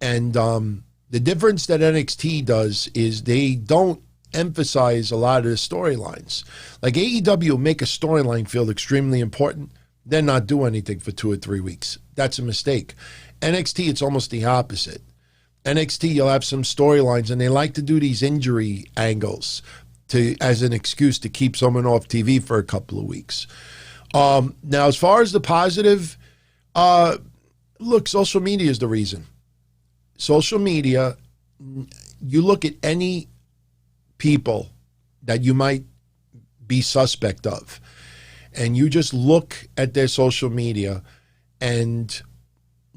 And the difference that NXT does is they don't emphasize a lot of the storylines. Like AEW make a storyline feel extremely important, then not do anything for 2 or 3 weeks. That's a mistake. NXT, it's almost the opposite. NXT, you'll have some storylines, and they like to do these injury angles as an excuse to keep someone off TV for a couple of weeks. Now, as far as the positive, look, social media is the reason. Social media, you look at any people that you might be suspect of, and you just look at their social media, and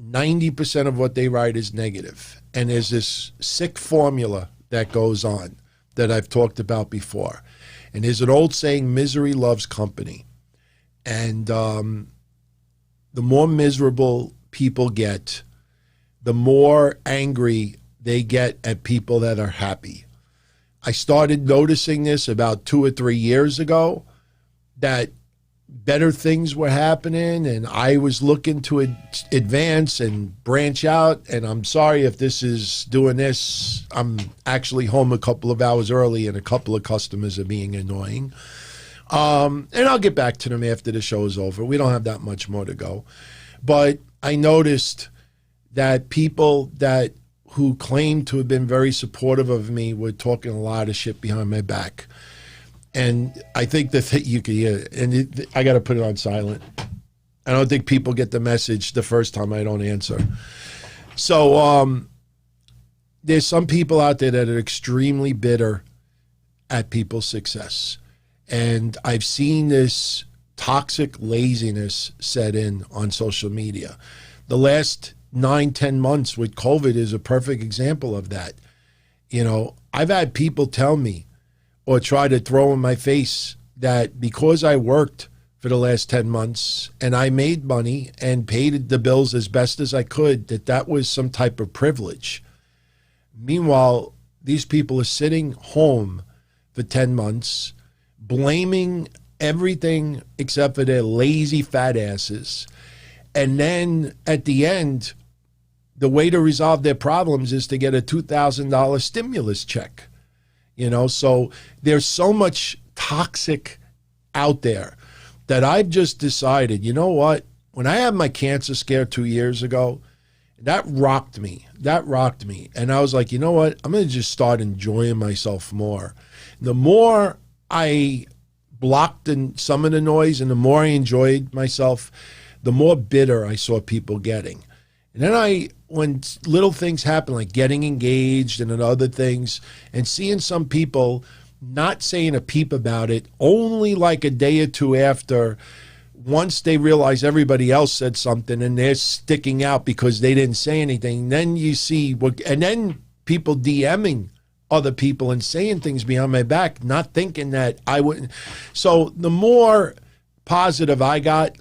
90% of what they write is negative. And there's this sick formula that goes on that I've talked about before. And there's an old saying, misery loves company. And the more miserable people get, the more angry they get at people that are happy. I started noticing this about 2 or 3 years ago, that better things were happening and I was looking to advance and branch out. And I'm sorry if this is doing this. I'm actually home a couple of hours early and a couple of customers are being annoying. And I'll get back to them after the show is over. We don't have that much more to go. But I noticed that people who claimed to have been very supportive of me were talking a lot of shit behind my back. And I think that you can hear it. And I got to put it on silent. I don't think people get the message the first time I don't answer. So there's some people out there that are extremely bitter at people's success. And I've seen this toxic laziness set in on social media. The last 9-10 months with COVID is a perfect example of that. You know, I've had people tell me or try to throw in my face that because I worked for the last 10 months and I made money and paid the bills as best as I could, that was some type of privilege. Meanwhile, these people are sitting home for 10 months, blaming everything except for their lazy fat asses. And then at the end, the way to resolve their problems is to get a $2,000 stimulus check. You know, so there's so much toxic out there that I've just decided, you know what? When I had my cancer scare 2 years ago, that rocked me. And I was like, you know what? I'm going to just start enjoying myself more. The more I blocked in some of the noise and the more I enjoyed myself, the more bitter I saw people getting. And then when little things happen, like getting engaged and other things, and seeing some people not saying a peep about it, only like a day or two after, once they realize everybody else said something and they're sticking out because they didn't say anything, then you see and then people DMing other people and saying things behind my back, not thinking that I wouldn't. So the more positive I got,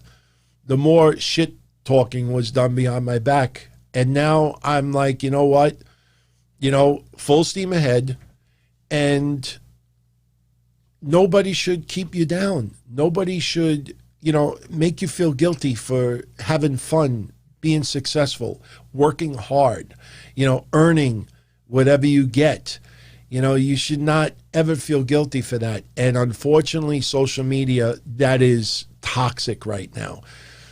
the more shit talking was done behind my back. And now I'm like, you know what? You know, full steam ahead. And nobody should keep you down. Nobody should, you know, make you feel guilty for having fun, being successful, working hard, you know, earning whatever you get. You know, you should not ever feel guilty for that. And unfortunately, social media, that is toxic right now.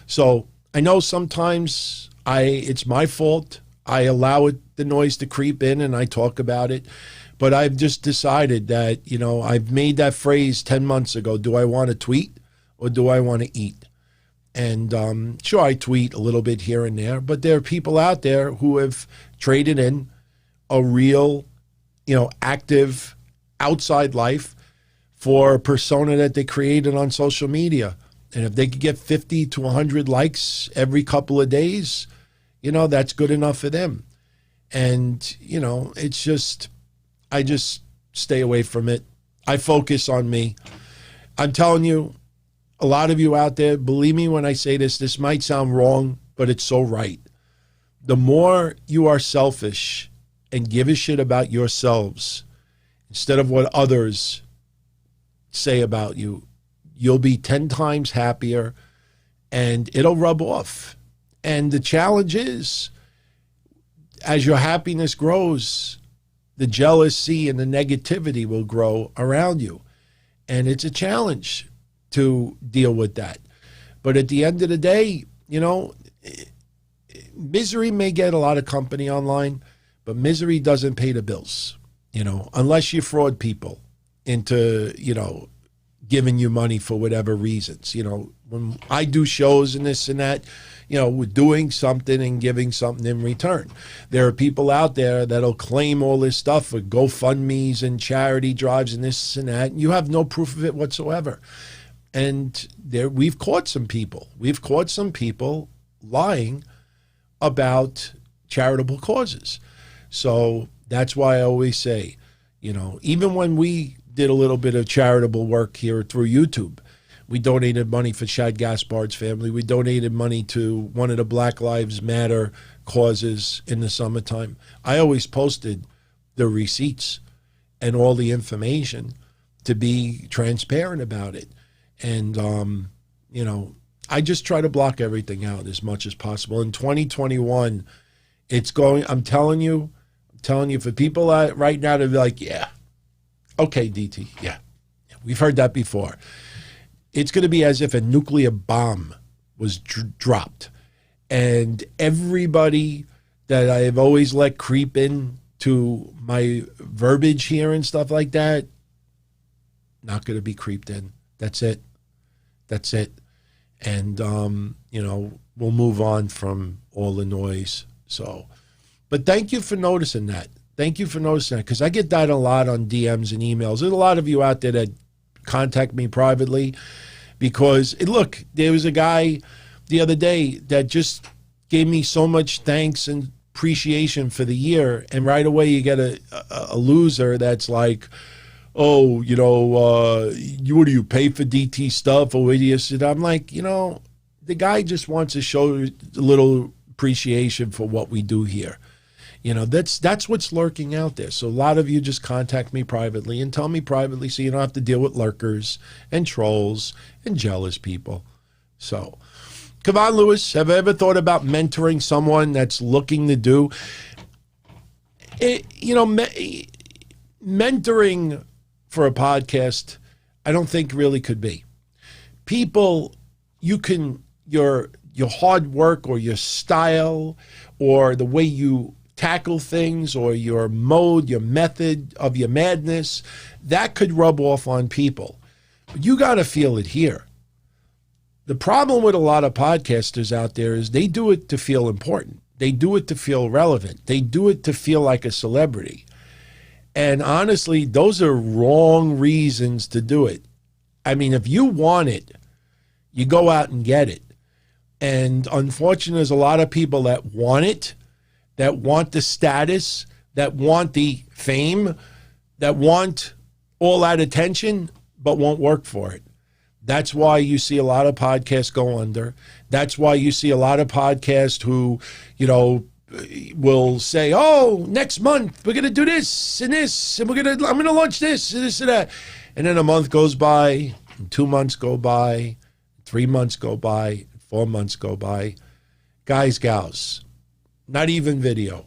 So I know sometimes it's my fault. I allow the noise to creep in and I talk about it. But I've just decided that, you know, I've made that phrase 10 months ago. Do I want to tweet or do I want to eat? And sure, I tweet a little bit here and there, but there are people out there who have traded in a real, you know, active outside life for a persona that they created on social media. And if they could get 50 to 100 likes every couple of days, you know, that's good enough for them. And, you know, it's just, I just stay away from it. I focus on me. I'm telling you, a lot of you out there, believe me when I say this, this might sound wrong, but it's so right. The more you are selfish and give a shit about yourselves instead of what others say about you, you'll be 10 times happier and it'll rub off. And the challenge is, as your happiness grows, the jealousy and the negativity will grow around you. And it's a challenge to deal with that. But at the end of the day, you know, misery may get a lot of company online, but misery doesn't pay the bills, you know, unless you fraud people into, you know, giving you money for whatever reasons. You know, when I do shows and this and that, you know, we're doing something and giving something in return. There are people out there that'll claim all this stuff for GoFundMes and charity drives and this and that, and you have no proof of it whatsoever. And we've caught some people. We've caught some people lying about charitable causes. So that's why I always say, even when we did a little bit of charitable work here through YouTube, we donated money for Shad Gaspard's family. We donated money to one of the Black Lives Matter causes in the summertime. I always posted the receipts and all the information to be transparent about it. And, I just try to block everything out as much as possible. In 2021, it's going, I'm telling you, for people right now to be like, yeah, okay, DT, yeah, we've heard that before. It's going to be as if a nuclear bomb was dropped. And everybody that I have always let creep in to my verbiage here and stuff like that, not going to be creeped in. That's it. That's it. And, we'll move on from all the noise. So, but thank you for noticing that. Thank you for noticing that, because I get that a lot on DMs and emails. There's a lot of you out there that contact me privately because, look, there was a guy the other day that just gave me so much thanks and appreciation for the year, and right away you get a loser that's like, oh, what do you pay for DT stuff? Or what do you sit? I'm like, the guy just wants to show a little appreciation for what we do here. That's what's lurking out there. So a lot of you just contact me privately and tell me privately so you don't have to deal with lurkers and trolls and jealous people. So, come on, Lewis. Have I ever thought about mentoring someone that's looking to do it? Mentoring for a podcast, I don't think really could be. People, your hard work or your style or the way you tackle things or your mode, your method of your madness, that could rub off on people. But you got to feel it here. The problem with a lot of podcasters out there is they do it to feel important. They do it to feel relevant. They do it to feel like a celebrity. And honestly, those are wrong reasons to do it. I mean, if you want it, you go out and get it. And unfortunately, there's a lot of people that want it, that want the status, that want the fame, that want all that attention, but won't work for it. That's why you see a lot of podcasts go under. That's why you see a lot of podcasts who, will say, oh, next month we're going to do this, and I'm going to launch this and that. And then a month goes by, and 2 months go by, 3 months go by, 4 months go by. Guys, gals, not even video.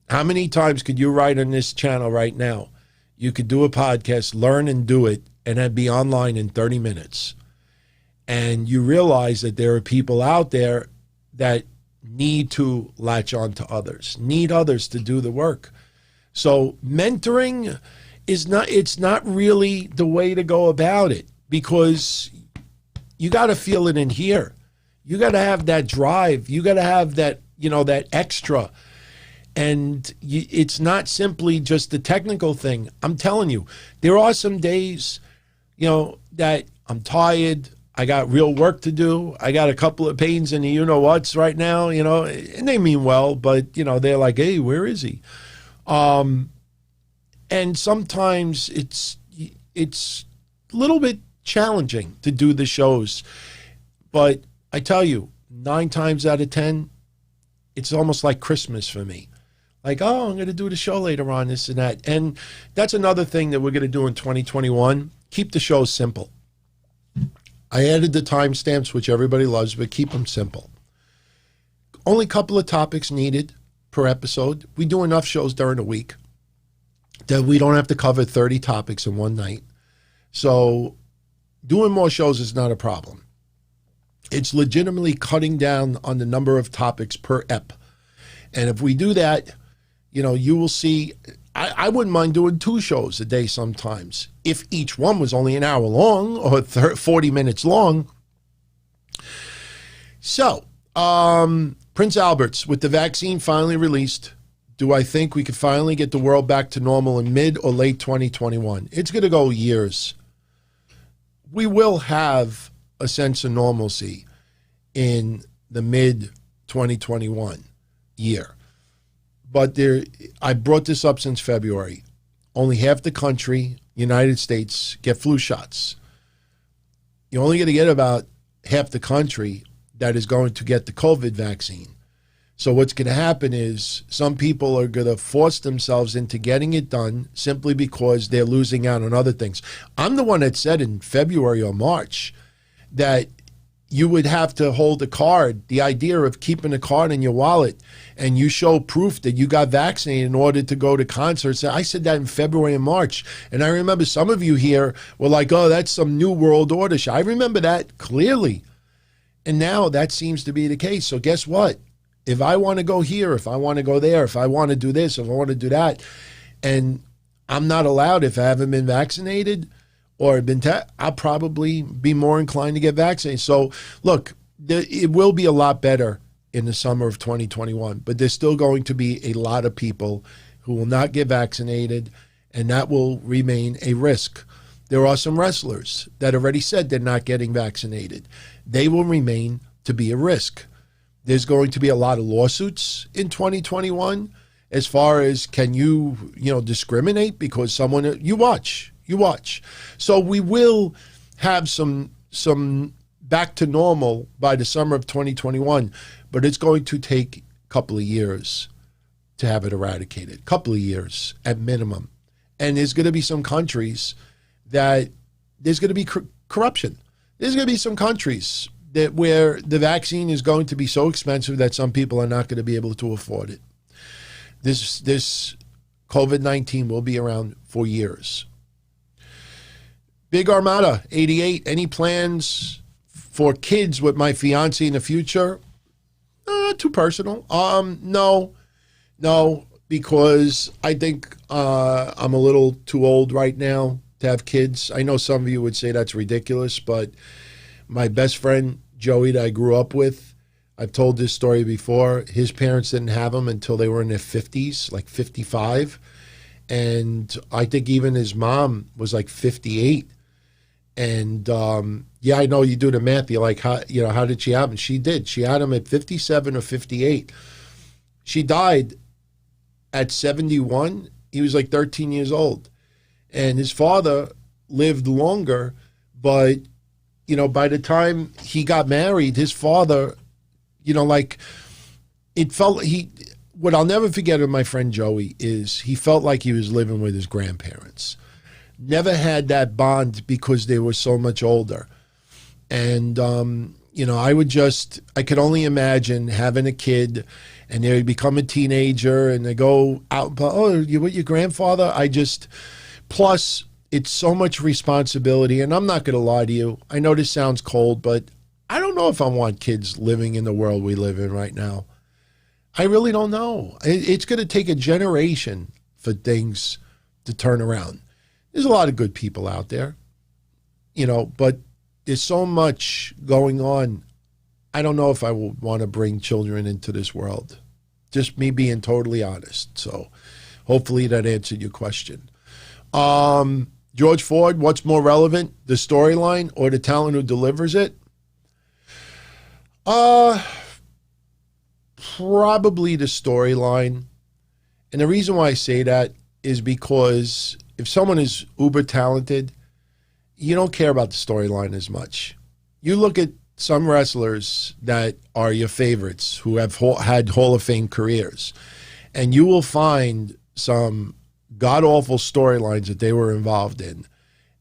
How many times could you write on this channel right now? You could do a podcast, learn and do it, and then be online in 30 minutes. And you realize that there are people out there that need to latch on to others, need others to do the work. So mentoring it's not really the way to go about it, because you got to feel it in here. You got to have that drive. You got to have that, that extra. And it's not simply just the technical thing. I'm telling you, there are some days, that I'm tired. I got real work to do. I got a couple of pains in the you-know-whats right now, and they mean well, but, they're like, hey, where is he? And sometimes it's a little bit challenging to do the shows. But I tell you, 9 times out of 10, it's almost like Christmas for me. Like, oh, I'm going to do the show later on, this and that. And that's another thing that we're going to do in 2021. Keep the shows simple. I added the timestamps, which everybody loves, but keep them simple. Only a couple of topics needed per episode. We do enough shows during the week that we don't have to cover 30 topics in one night. So doing more shows is not a problem. It's legitimately cutting down on the number of topics per ep. And if we do that, you will see, I wouldn't mind doing 2 shows a day sometimes, if each one was only an hour long or 40 minutes long. So, Prince Albert's, with the vaccine finally released, do I think we could finally get the world back to normal in mid or late 2021? It's going to go years. We will have a sense of normalcy in the mid 2021 year. But I brought this up since February. Only half the country, United States, get flu shots. You're only going to get about half the country that is going to get the COVID vaccine. So what's going to happen is some people are going to force themselves into getting it done simply because they're losing out on other things. I'm the one that said in February or March that you would have to hold a card, the idea of keeping a card in your wallet, and you show proof that you got vaccinated in order to go to concerts. I said that in February and March. And I remember some of you here were like, oh, that's some new world order shit. I remember that clearly. And now that seems to be the case. So guess what? If I want to go here, if I want to go there, if I want to do this, if I want to do that, and I'm not allowed if I haven't been vaccinated or been I'll probably be more inclined to get vaccinated. So look, it will be a lot better in the summer of 2021, but there's still going to be a lot of people who will not get vaccinated, and that will remain a risk. There are some wrestlers that already said they're not getting vaccinated. They will remain to be a risk. There's going to be a lot of lawsuits in 2021 as far as can you discriminate because someone, you watch. So we will have some back to normal by the summer of 2021, but it's going to take a couple of years to have it eradicated, couple of years at minimum. And there's going to be some countries that there's going to be corruption. There's going to be some countries that where the vaccine is going to be so expensive that some people are not going to be able to afford it. This COVID-19 will be around for years. Big Armada, 88. Any plans for kids with my fiance in the future? Too personal. No, because I think I'm a little too old right now to have kids. I know some of you would say that's ridiculous, but my best friend, Joey, that I grew up with, I've told this story before. His parents didn't have him until they were in their 50s, like 55. And I think even his mom was like 58. And yeah, I know you do the math. You're like, how did she have him? She did. She had him at 57 or 58. She died at 71. He was like 13 years old. And his father lived longer, but by the time he got married, his father, what I'll never forget of my friend Joey is he felt like he was living with his grandparents. Never had that bond because they were so much older. And, I could only imagine having a kid and they become a teenager and they go out, you with your grandfather? Plus, it's so much responsibility, and I'm not going to lie to you. I know this sounds cold, but I don't know if I want kids living in the world we live in right now. I really don't know. It's going to take a generation for things to turn around. There's a lot of good people out there, but there's so much going on. I don't know if I would want to bring children into this world. Just me being totally honest. So hopefully that answered your question. George Ford, what's more relevant, the storyline or the talent who delivers it? Probably the storyline. And the reason why I say that is because if someone is uber talented, you don't care about the storyline as much. You look at some wrestlers that are your favorites who have had Hall of Fame careers, and you will find some god-awful storylines that they were involved in,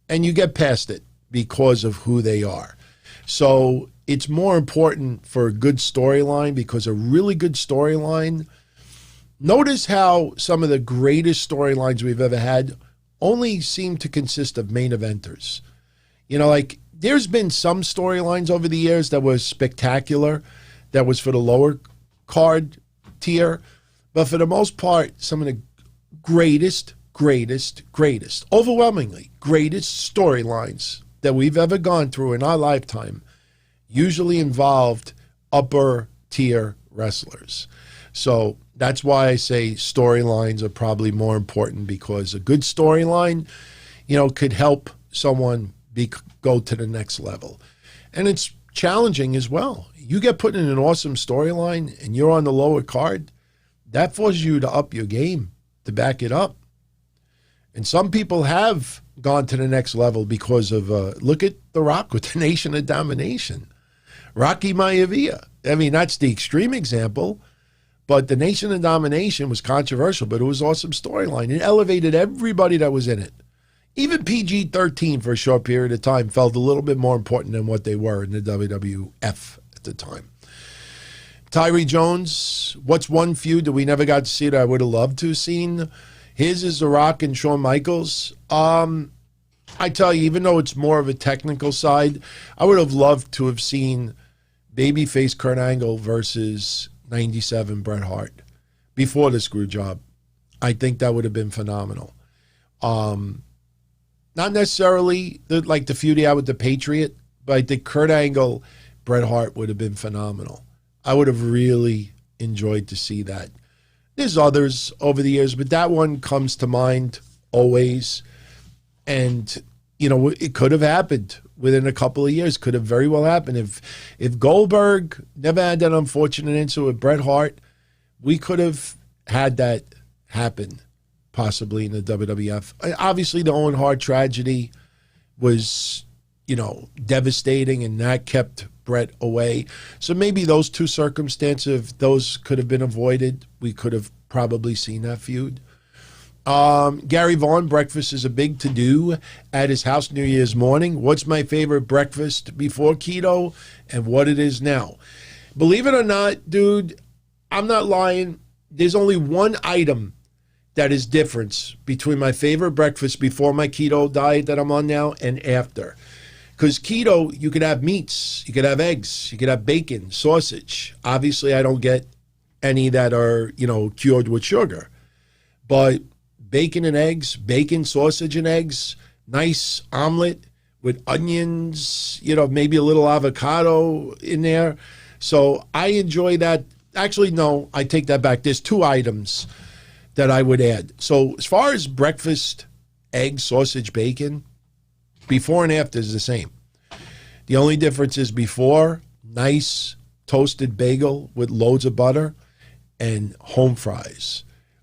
and you get past it because of who they are. So it's more important for a good storyline, because a really good storyline, notice how some of the greatest storylines we've ever had only seem to consist of main eventers. There's been some storylines over the years that was spectacular, that was for the lower card tier, but for the most part, some of the greatest, overwhelmingly greatest storylines that we've ever gone through in our lifetime usually involved upper tier wrestlers. So that's why I say storylines are probably more important, because a good storyline, could help someone go to the next level. And it's challenging as well. You get put in an awesome storyline and you're on the lower card, that forces you to up your game, to back it up. And some people have gone to the next level because of, look at The Rock with the Nation of Domination. Rocky Maivia. I mean, that's the extreme example, but the Nation of Domination was controversial, but it was an awesome storyline. It elevated everybody that was in it. Even PG-13 for a short period of time felt a little bit more important than what they were in the WWF at the time. Tyree Jones, what's one feud that we never got to see that I would have loved to have seen? His is The Rock and Shawn Michaels. I tell you, even though it's more of a technical side, I would have loved to have seen babyface Kurt Angle versus 97 Bret Hart before the screw job. I think that would have been phenomenal. Not necessarily like the feud he had with the Patriot, but I think Kurt Angle, Bret Hart would have been phenomenal. I would have really enjoyed to see that. There's others over the years, but that one comes to mind always. And, you know, it could have happened within a couple of years. Could have very well happened. If Goldberg never had that unfortunate incident with Bret Hart, we could have had that happen possibly in the WWF. Obviously, the Owen Hart tragedy was, you know, devastating, and that kept Bret away. So maybe those two circumstances, if those could have been avoided, we could have probably seen that feud. Gary Vaughn, breakfast is a big to-do at his house New Year's morning. What's my favorite breakfast before keto and what it is now? Believe it or not, dude, I'm not lying. There's only one item that is difference between my favorite breakfast before my keto diet that I'm on now and after. Because keto, you could have meats, you could have eggs, you could have bacon, sausage. Obviously, I don't get any that are, you know, cured with sugar. But bacon and eggs, bacon, sausage and eggs, nice omelet with onions, you know, maybe a little avocado in there. So I enjoy that. Actually, no, I take that back. There's two items that I would add. So as far as breakfast, eggs, sausage, bacon, before and after is the same. The only difference is before, nice toasted bagel with loads of butter and home fries.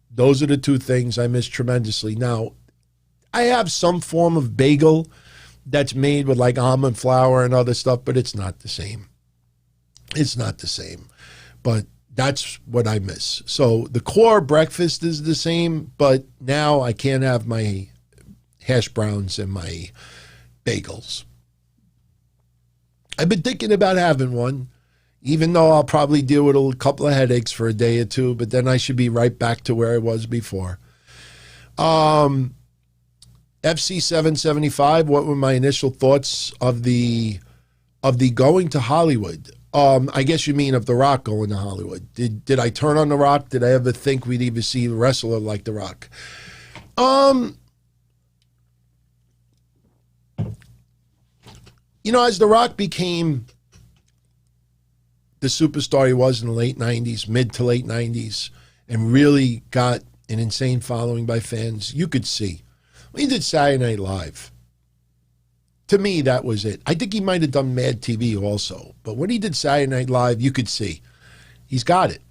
Those are the two things I miss tremendously. Now, I have some form of bagel that's made with like almond flour and other stuff, but it's not the same. It's not the same. But that's what I miss. So the core breakfast is the same, but now I can't have my hash browns and my bagels. I've been thinking about having one, even though I'll probably deal with a couple of headaches for a day or two, but then I should be right back to where I was before. FC 775, what were my initial thoughts of the going to Hollywood? I guess you mean of The Rock going to Hollywood. Did I turn on The Rock? Did I ever think we'd even see a wrestler like The Rock? You know, as The Rock became the superstar he was in the late 90s, mid to late 90s, and really got an insane following by fans, you could see. When he did Saturday Night Live, to me, that was it. I think he might have done Mad TV also. But when he did Saturday Night Live, you could see. He's got it.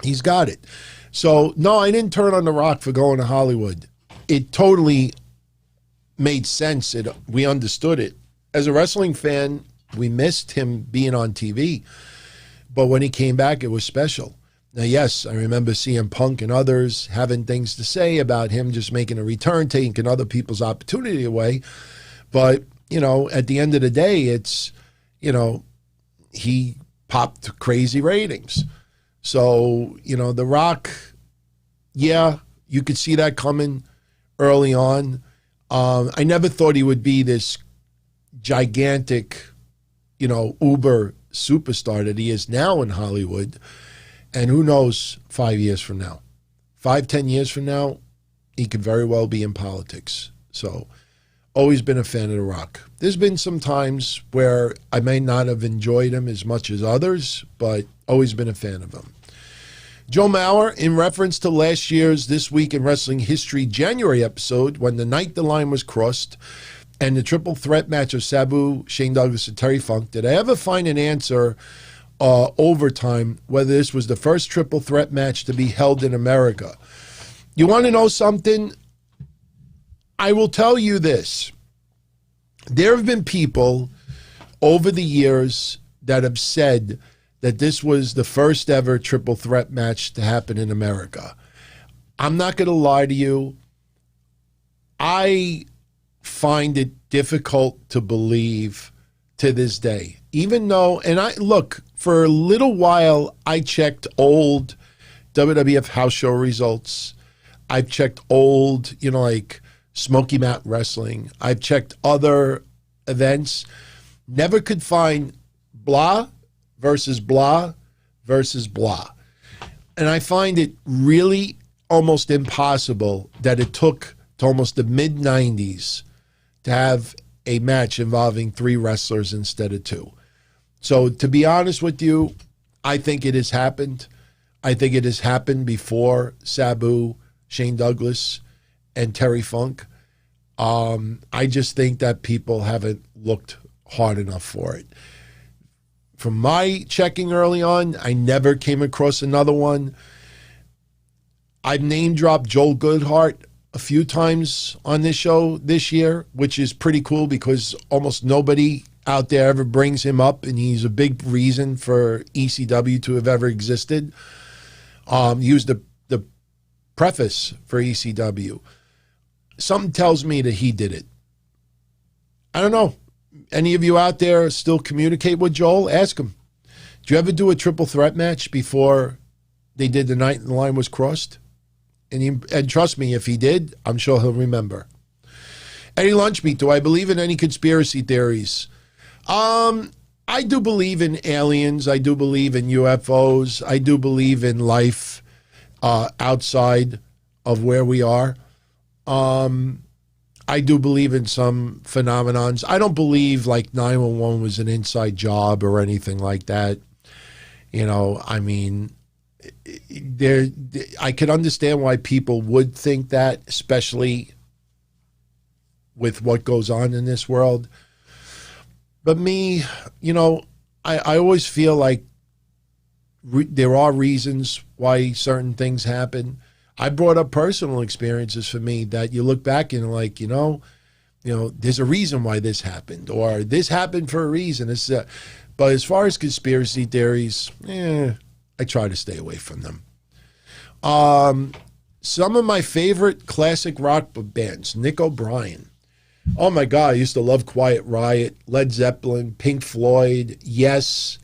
He's got it. So, no, I didn't turn on The Rock for going to Hollywood. It totally made sense. We understood it. As a wrestling fan, we missed him being on TV. But when he came back, it was special. Now, yes, I remember CM Punk and others having things to say about him just making a return, taking other people's opportunity away. But, you know, at the end of the day, it's, you know, he popped crazy ratings. So, you know, The Rock, yeah, you could see that coming early on. I never thought he would be this gigantic, you know, uber superstar that he is now in Hollywood. And who knows 5 years from now. 5-10 years from now, he could very well be in politics. So, always been a fan of The Rock. There's been some times where I may not have enjoyed him as much as others, but always been a fan of him. Joe Mauer, in reference to last year's This Week in Wrestling History January episode, when the night the line was crossed, and the triple threat match of Sabu, Shane Douglas, and Terry Funk, did I ever find an answer overtime whether this was the first triple threat match to be held in America? You want to know something? I will tell you this. There have been people over the years that have said that this was the first ever triple threat match to happen in America. I'm not going to lie to you. I find it difficult to believe to this day, even though, and I look, for a little while, I checked old WWF house show results. I've checked old, like Smoky Mountain Wrestling. I've checked other events. Never could find blah versus blah versus blah. And I find it really almost impossible that it took to almost the mid-90s to have a match involving 3 wrestlers instead of 2. So to be honest with you, I think it has happened. I think it has happened before Sabu, Shane Douglas, and Terry Funk. I just think that people haven't looked hard enough for it. From my checking early on, I never came across another one. I've name-dropped Joel Goodhart a few times on this show this year, which is pretty cool because almost nobody out there ever brings him up, and he's a big reason for ECW to have ever existed. He was the preface for ECW. Something tells me that he did it. I don't know. Any of you out there still communicate with Joel? Ask him. Did you ever do a triple threat match before they did the night the line was crossed? And trust me, if he did, I'm sure he'll remember. Eddie Lunchmeat, do I believe in any conspiracy theories? I do believe in aliens. I do believe in UFOs. I do believe in life outside of where we are. I do believe in some phenomenons. I don't believe like 911 was an inside job or anything like that. I mean, I can understand why people would think that, especially with what goes on in this world. But me, I always feel like there are reasons why certain things happen. I brought up personal experiences for me that you look back and like, there's a reason why this happened, or this happened for a reason. But as far as conspiracy theories, I try to stay away from them. Some of my favorite classic rock bands, Nick O'Brien. Oh my God, I used to love Quiet Riot, Led Zeppelin, Pink Floyd, Yes.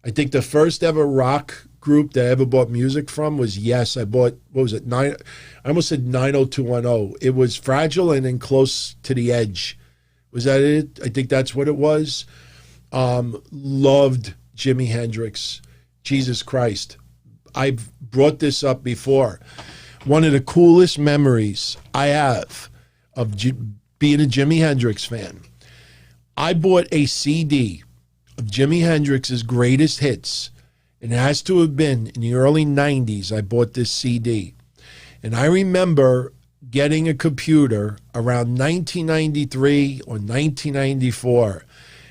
I think the first ever rock group that I ever bought music from was Yes. I bought, what was it, I almost said 90210. It was Fragile and then Close to the Edge. Was that it? I think that's what it was. Loved Jimi Hendrix. Jesus Christ. I've brought this up before. One of the coolest memories I have of being a Jimi Hendrix fan. I bought a CD of Jimi Hendrix's greatest hits, and it has to have been in the early 90s. I bought this CD, and I remember getting a computer around 1993 or 1994,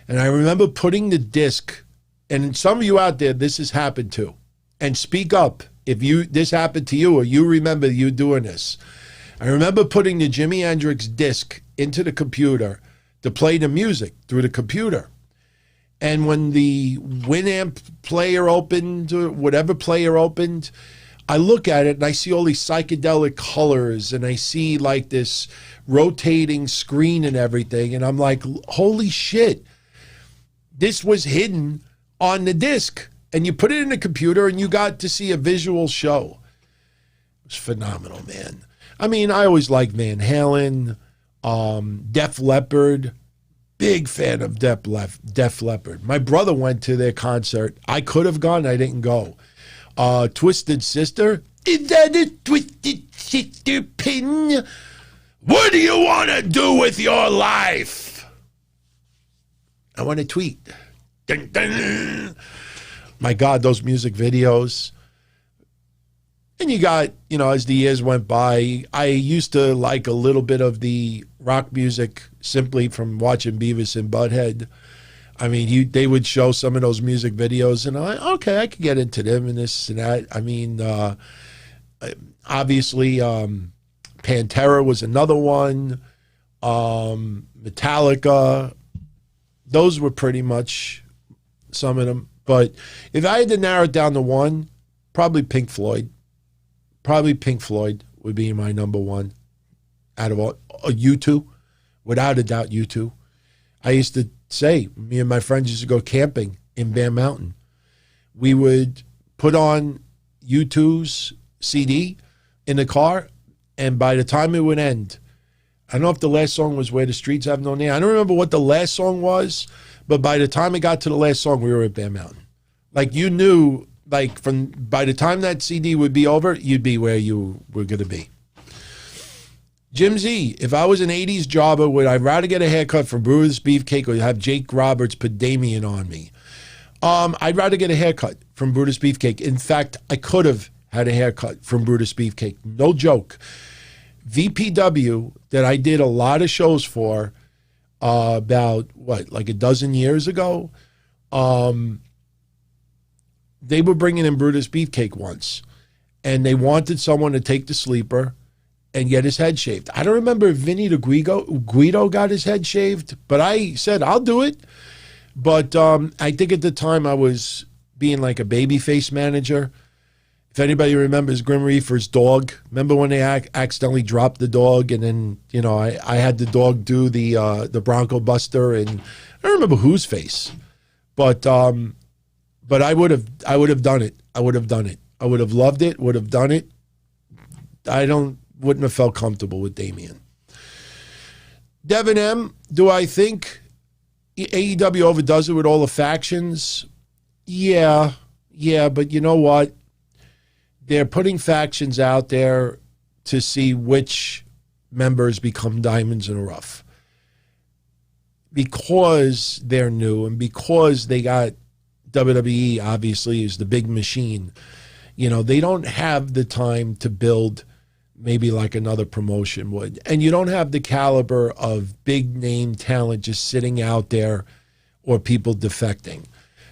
and I remember putting the disc, and some of you out there, this has happened to, and speak up if this happened to you or you remember you doing this. I remember putting the Jimi Hendrix disc into the computer to play the music through the computer. And when the Winamp player opened, or whatever player opened, I look at it and I see all these psychedelic colors and I see like this rotating screen and everything. And I'm like, holy shit, this was hidden on the disc. And you put it in the computer and you got to see a visual show. It was phenomenal, man. I mean, I always liked Van Halen, Def Leppard. Big fan of Def Leppard. My brother went to their concert. I could have gone. I didn't go. Twisted Sister. Is that a Twisted Sister pin? What do you want to do with your life? I want to tweet. Dun, dun. My God, those music videos. And you got, as the years went by, I used to like a little bit of the rock music simply from watching Beavis and Butthead. I mean, they would show some of those music videos, and I'm like, okay, I could get into them and this and that. I mean, obviously, Pantera was another one. Metallica. Those were pretty much some of them. But if I had to narrow it down to one, probably Pink Floyd. Probably Pink Floyd would be my number one out of all. U2, without a doubt, U2. I used to say, me and my friends used to go camping in Bear Mountain. We would put on U2's CD in the car, and by the time it would end, I don't know if the last song was Where the Streets Have No Name. I don't remember what the last song was, but by the time it got to the last song, we were at Bear Mountain. Like, you knew, like, by the time that CD would be over, you'd be where you were going to be. Jim Z, if I was an 80s jobber, would I rather get a haircut from Brewer's Beefcake or have Jake Roberts put Damien on me? I'd rather get a haircut from Brutus Beefcake. In fact, I could have had a haircut from Brutus Beefcake. No joke. VPW, that I did a lot of shows for about, like a dozen years ago, they were bringing in Brutus Beefcake once, and they wanted someone to take the sleeper and get his head shaved. I don't remember if Vinny the Guido got his head shaved, but I said, I'll do it. But I think at the time I was being like a babyface manager. If anybody remembers Grim Reaper's dog, remember when they accidentally dropped the dog, and then, you know, I had the dog do the Bronco Buster, and I don't remember whose face, but I would have done it. I would have done it. I would have loved it. Would have done it. Wouldn't have felt comfortable with Damien. Devin M, do I think AEW overdoes it with all the factions? Yeah, but you know what? They're putting factions out there to see which members become diamonds in the rough. Because they're new and because they got WWE, obviously, is the big machine. You know, they don't have the time to build maybe like another promotion would. And you don't have the caliber of big name talent just sitting out there or people defecting.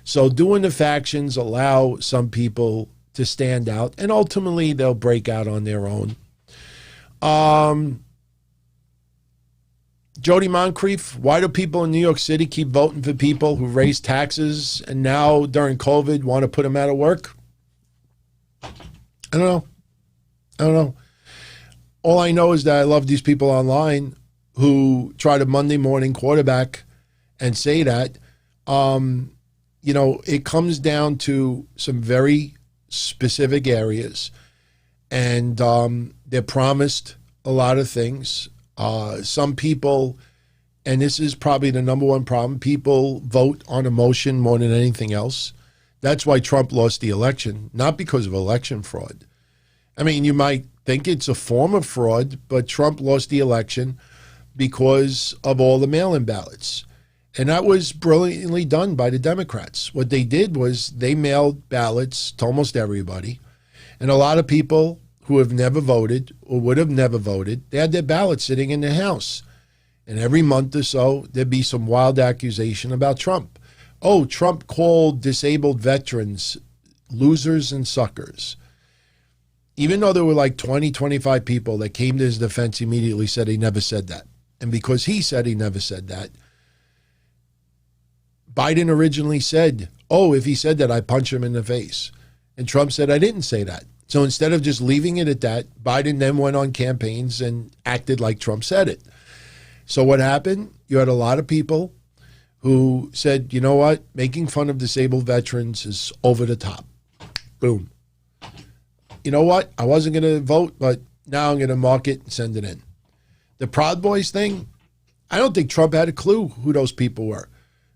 So doing the factions allow some people to stand out, and ultimately they'll break out on their own. Jody Moncrief, why do people in New York City keep voting for people who raise taxes and now during COVID want to put them out of work? I don't know. All I know is that I love these people online who try to Monday morning quarterback and say that. You know, it comes down to some very specific areas, and they're promised a lot of things. Some people, and this is probably the number one problem, people vote on emotion more than anything else. That's why Trump lost the election, not because of election fraud. I mean, you might think it's a form of fraud, but Trump lost the election because of all the mail-in ballots. And that was brilliantly done by the Democrats. What they did was they mailed ballots to almost everybody. And a lot of people who have never voted or would have never voted, they had their ballots sitting in their house. And every month or so, there'd be some wild accusation about Trump. Oh, Trump called disabled veterans losers and suckers. Even though there were like 20, 25 people that came to his defense, immediately said he never said that. And because he said he never said that, Biden originally said, oh, if he said that, I'd punch him in the face. And Trump said, I didn't say that. So instead of just leaving it at that, Biden then went on campaigns and acted like Trump said it. So what happened? You had a lot of people who said, you know what? Making fun of disabled veterans is over the top. Boom. You know what? I wasn't going to vote, but now I'm going to mark it and send it in. The Proud Boys thing, I don't think Trump had a clue who those people were.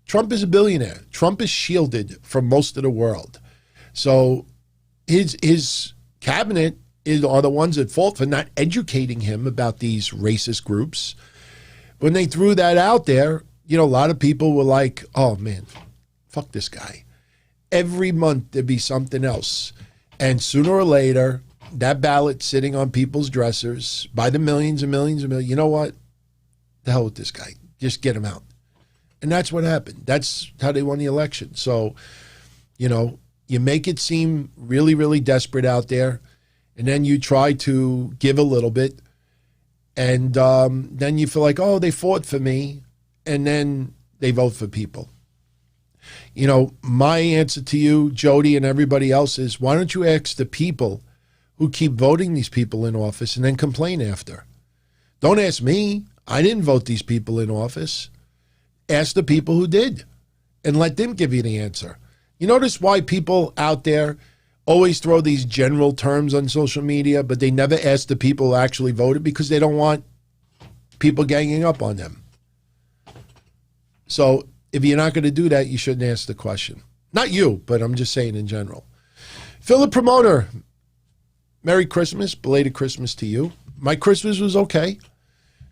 Trump is a billionaire. Trump is shielded from most of the world. So his cabinet are the ones at fault for not educating him about these racist groups. When they threw that out there, you know, a lot of people were like, oh, man, fuck this guy. Every month there'd be something else. And sooner or later, that ballot sitting on people's dressers by the millions and millions and millions, you know what? the hell with this guy. Just get him out. And that's what happened. That's how they won the election. So, you know, you make it seem really, really desperate out there, and then you try to give a little bit, and then you feel like, oh, they fought for me, and then they vote for people. You know, my answer to you, Jody, and everybody else is, why don't you ask the people who keep voting these people in office and then complain after? Don't ask me. I didn't vote these people in office. Ask the people who did and let them give you the answer. You notice why people out there always throw these general terms on social media, but they never ask the people who actually voted because they don't want people ganging up on them. So if you're not going to do that, you shouldn't ask the question. Not you, but I'm just saying in general. Philip Promoter, Merry Christmas, belated Christmas to you. My Christmas was okay.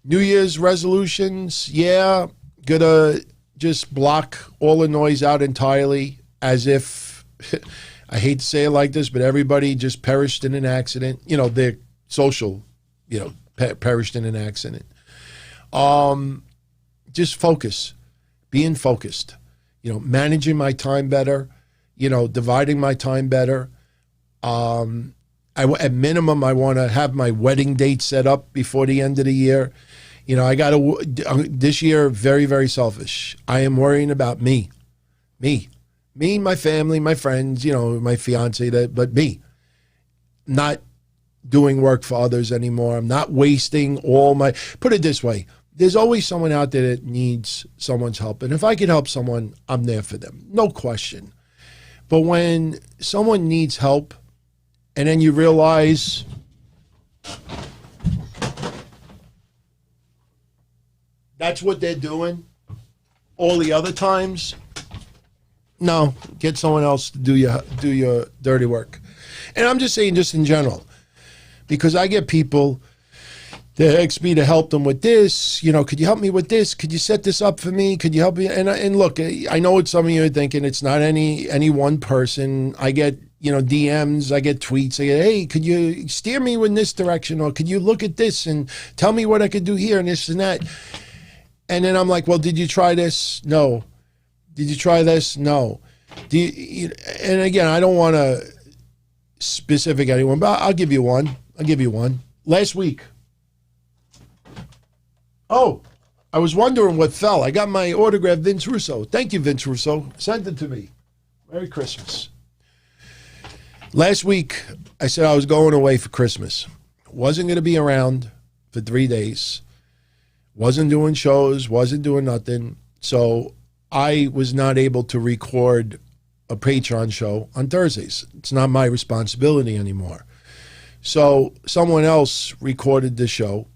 New Year's resolutions, yeah, gonna just block all the noise out entirely, as if, I hate to say it like this, but everybody just perished in an accident. You know, they're social, you know, perished in an accident. Just focus, being focused, you know, managing my time better, you know, dividing my time better. At minimum, I want to have my wedding date set up before the end of the year. You know, I got to, this year, very, very selfish. I am worrying about me, my family, my friends, you know, my fiance, but me. Not doing work for others anymore. I'm not wasting all my, put it this way, there's always someone out there that needs someone's help. And if I can help someone, I'm there for them. No question. But when someone needs help and then you realize that's what they're doing all the other times, no, get someone else to do your dirty work. And I'm just saying, just in general, because I get people that ask me to help them with this. You know, could you help me with this? Could you set this up for me? Could you help me? And look, I know what some of you are thinking. It's not any one person. I get, you know, DMs, I get tweets. I get, hey, could you steer me in this direction? Or could you look at this and tell me what I could do here and this and that? And then I'm like, well, did you try this? No. Did you try this? No. And again, I don't want to specific anyone, but I'll give you one. Last week. Oh, I was wondering what fell. I got my autograph, Vince Russo. Thank you, Vince Russo. Send it to me. Merry Christmas. Last week, I said I was going away for Christmas. Wasn't going to be around for 3 days. Wasn't doing shows, wasn't doing nothing. So I was not able to record a Patreon show on Thursdays. It's not my responsibility anymore. So someone else recorded the show.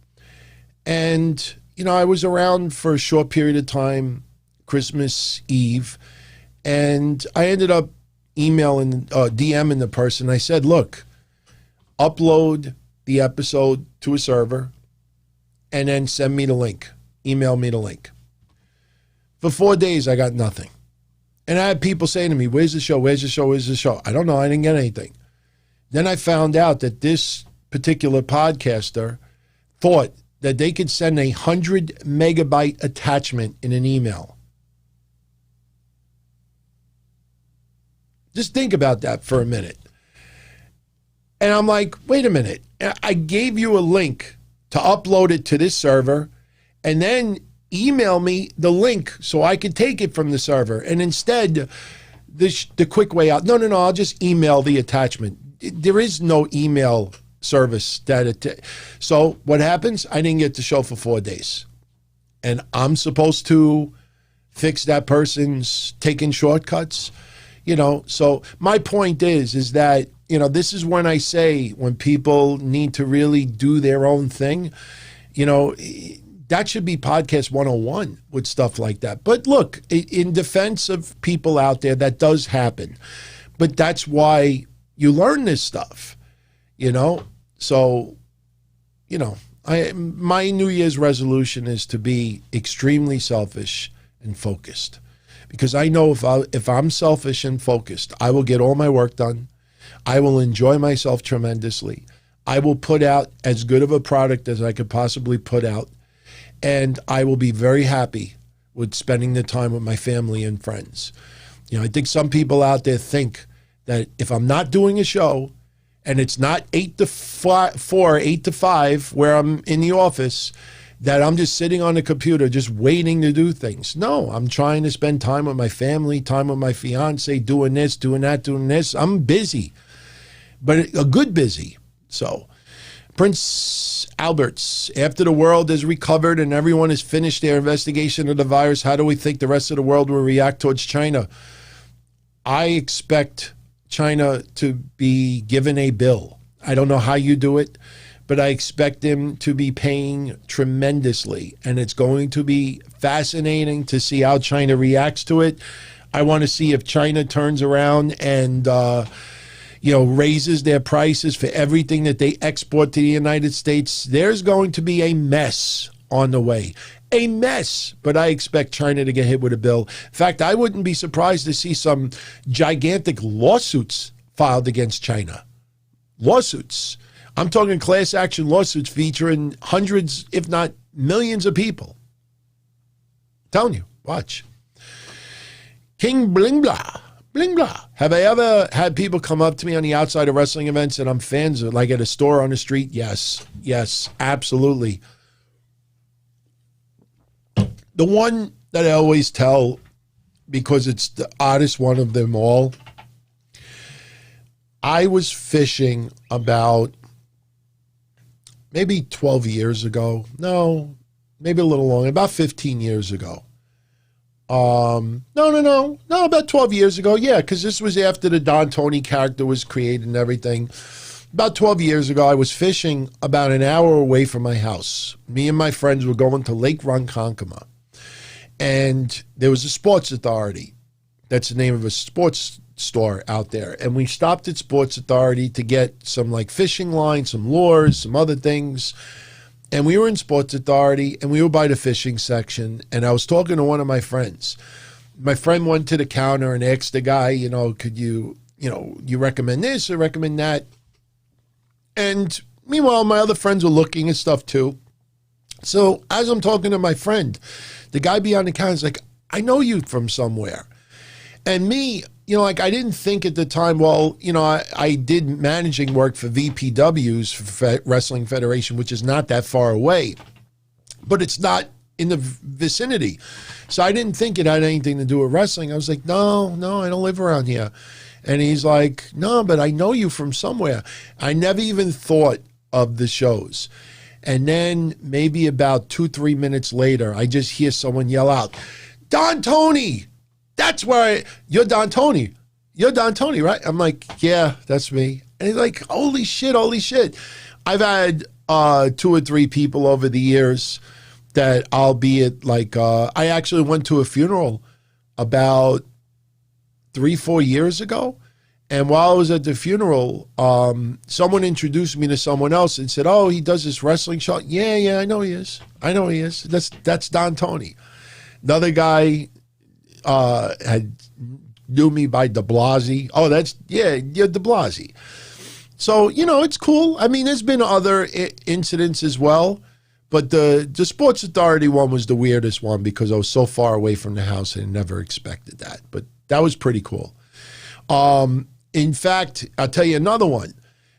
And, you know, I was around for a short period of time, Christmas Eve, and I ended up DMing the person. I said, look, upload the episode to a server and then send me the link. Email me the link. For 4 days, I got nothing. And I had people saying to me, where's the show? Where's the show? Where's the show? I don't know. I didn't get anything. Then I found out that this particular podcaster thought that they could send 100 megabyte attachment in an email. Just think about that for a minute. And I'm like, wait a minute. I gave you a link to upload it to this server and then email me the link so I could take it from the server. And instead, the quick way out, no, I'll just email the attachment. There is no email service so what happens? I didn't get the show for 4 days. And I'm supposed to fix that person's taking shortcuts, you know. So my point is that, you know, this is when I say when people need to really do their own thing, you know, that should be podcast 101 with stuff like that. But look, in defense of people out there, that does happen. But that's why you learn this stuff, you know. So, you know, my New Year's resolution is to be extremely selfish and focused. Because I know if I'm selfish and focused, I will get all my work done. I will enjoy myself tremendously. I will put out as good of a product as I could possibly put out. And I will be very happy with spending the time with my family and friends. You know, I think some people out there think that if I'm not doing a show and it's not 8 to 4, 8 to 5, where I'm in the office, that I'm just sitting on the computer just waiting to do things. No, I'm trying to spend time with my family, time with my fiance, doing this, doing that, doing this. I'm busy, but a good busy. So Prince Albert's, after the world has recovered and everyone has finished their investigation of the virus, how do we think the rest of the world will react towards China? I expect China to be given a bill. I don't know how you do it, but I expect them to be paying tremendously. And it's going to be fascinating to see how China reacts to it. I want to see if China turns around and, raises their prices for everything that they export to the United States. There's going to be a mess on the way. A mess. But I expect China to get hit with a bill. In fact, I wouldn't be surprised to see some gigantic lawsuits filed against China. Lawsuits. I'm talking class action lawsuits featuring hundreds, if not millions of people. I'm telling you, watch. King Bling Blah. Bling Blah. Have I ever had people come up to me on the outside of wrestling events and I'm fans of, like at a store on the street? Yes. Yes, absolutely. The one that I always tell, because it's the oddest one of them all, I was fishing about maybe 12 years ago. No, maybe a little longer, about 15 years ago. No, about 12 years ago. Yeah, because this was after the Don Tony character was created and everything. About 12 years ago, I was fishing about an hour away from my house. Me and my friends were going to Lake Ronkonkoma. And there was a Sports Authority. That's the name of a sports store out there. And we stopped at Sports Authority to get some like fishing lines, some lures, some other things. And we were in Sports Authority and we were by the fishing section. And I was talking to one of my friends. My friend went to the counter and asked the guy, could you recommend this or recommend that? And meanwhile, my other friends were looking at stuff too. So as I'm talking to my friend, the guy behind the counter is like, I know you from somewhere. And me, I didn't think at the time, I did managing work for VPWs, for Wrestling Federation, which is not that far away, but it's not in the vicinity. So I didn't think it had anything to do with wrestling. I was like, no, I don't live around here. And he's like, no, but I know you from somewhere. I never even thought of the shows. And then maybe about 2-3 minutes later, I just hear someone yell out, Don Tony! That's where you're Don Tony. You're Don Tony, right? I'm like, yeah, that's me. And he's like, holy shit. I've had 2 or 3 people over the years that I'll be at, I actually went to a funeral about 3-4 years ago. And while I was at the funeral, someone introduced me to someone else and said, oh, he does this wrestling show. Yeah, I know he is. That's Don Tony. Another guy knew me by De Blasi. Oh, you're De Blasi. So, it's cool. I mean, there's been other incidents as well, but the Sports Authority one was the weirdest one because I was so far away from the house and never expected that. But that was pretty cool. In fact, I'll tell you another one.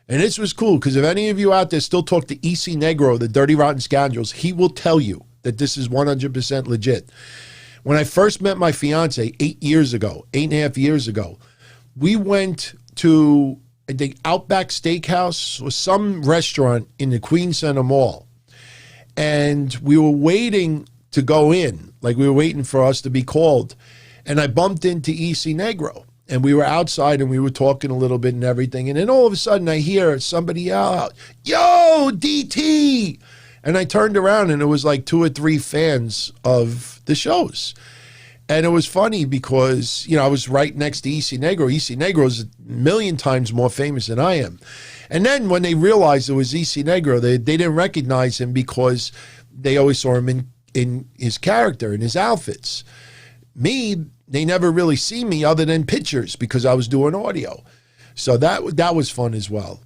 And this was cool because if any of you out there still talk to EC Negro, the Dirty Rotten Scoundrels, he will tell you that this is 100% legit. When I first met my fiance 8.5 years ago, we went to the Outback Steakhouse or some restaurant in the Queen Center Mall. And we were waiting to go in, we were waiting for us to be called. And I bumped into EC Negro. And we were outside and we were talking a little bit and everything. And then all of a sudden I hear somebody yell out, yo, DT! And I turned around and it was like 2 or 3 fans of the shows. And it was funny because, I was right next to EC Negro. EC Negro is 1,000,000 times more famous than I am. And then when they realized it was EC Negro, they didn't recognize him because they always saw him in his character, in his outfits. Me, they never really see me other than pictures because I was doing audio. So that was fun as well.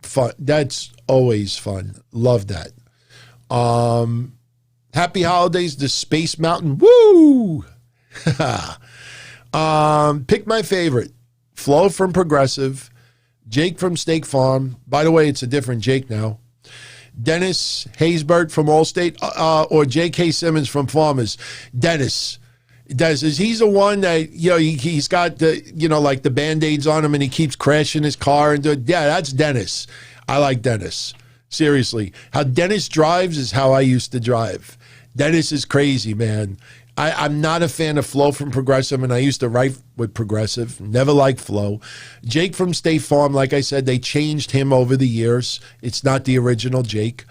Fun. That's always fun. Love that. Happy holidays to Space Mountain. Woo! Pick my favorite. Flo from Progressive. Jake from State Farm. By the way, it's a different Jake now. Dennis Haysbert from Allstate, or J.K. Simmons from Farmers. Dennis, he's the one that, he's got the, like the Band-Aids on him and he keeps crashing his car. Yeah, that's Dennis. I like Dennis. Seriously. How Dennis drives is how I used to drive. Dennis is crazy, man. I'm not a fan of Flo from Progressive, and I used to write with Progressive. Never liked Flo. Jake from State Farm, like I said, they changed him over the years. It's not the original Jake.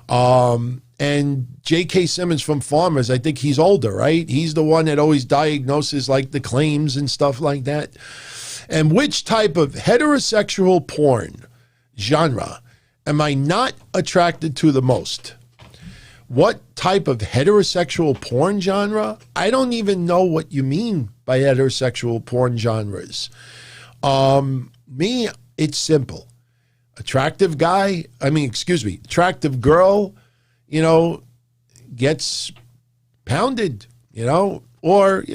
And J.K. Simmons from Farmers, I think he's older, right? He's the one that always diagnoses like the claims and stuff like that. And which type of heterosexual porn genre am I not attracted to the most? What type of heterosexual porn genre? I don't even know what you mean by heterosexual porn genres. Me, it's simple. Attractive girl, gets pounded, or, you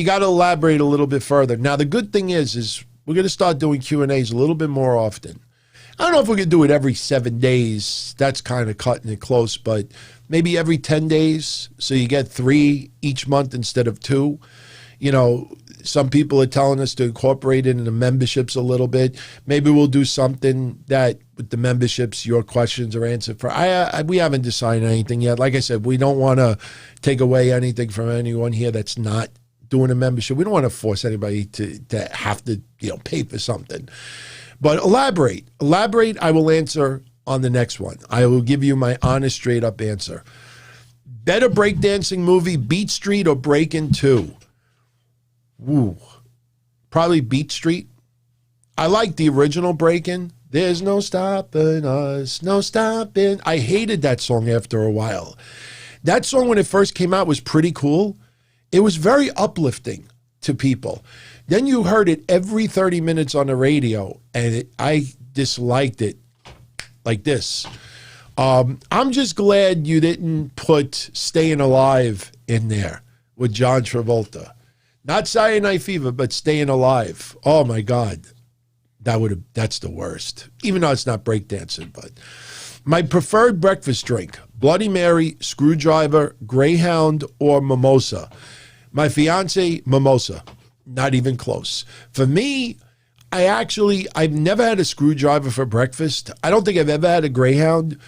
got to elaborate a little bit further. Now, the good thing is we're going to start doing Q&As a little bit more often. I don't know if we could do it every 7 days. That's kind of cutting it close, but maybe every 10 days. So you get 3 each month instead of 2. Some people are telling us to incorporate it into memberships a little bit. Maybe we'll do something that with the memberships, your questions are answered for. We haven't decided anything yet. Like I said, we don't want to take away anything from anyone here that's not doing a membership. We don't want to force anybody to have to, pay for something. But elaborate. I will answer on the next one. I will give you my honest, straight up answer. Better breakdancing movie, Beat Street or Breakin' 2? Woo. Probably Beat Street. I like the original Breakin'. There's no stopping us, no stopping. I hated that song after a while. That song, when it first came out, was pretty cool. It was very uplifting to people. Then you heard it every 30 minutes on the radio, and I disliked it like this. I'm just glad you didn't put Staying Alive in there with John Travolta. Not Saturday Night Fever, but Staying Alive. Oh, my God. That's the worst. Even though it's not breakdancing, but. My preferred breakfast drink, Bloody Mary, Screwdriver, Greyhound, or Mimosa. My fiance, Mimosa. Not even close. For me, I've never had a Screwdriver for breakfast. I don't think I've ever had a Greyhound,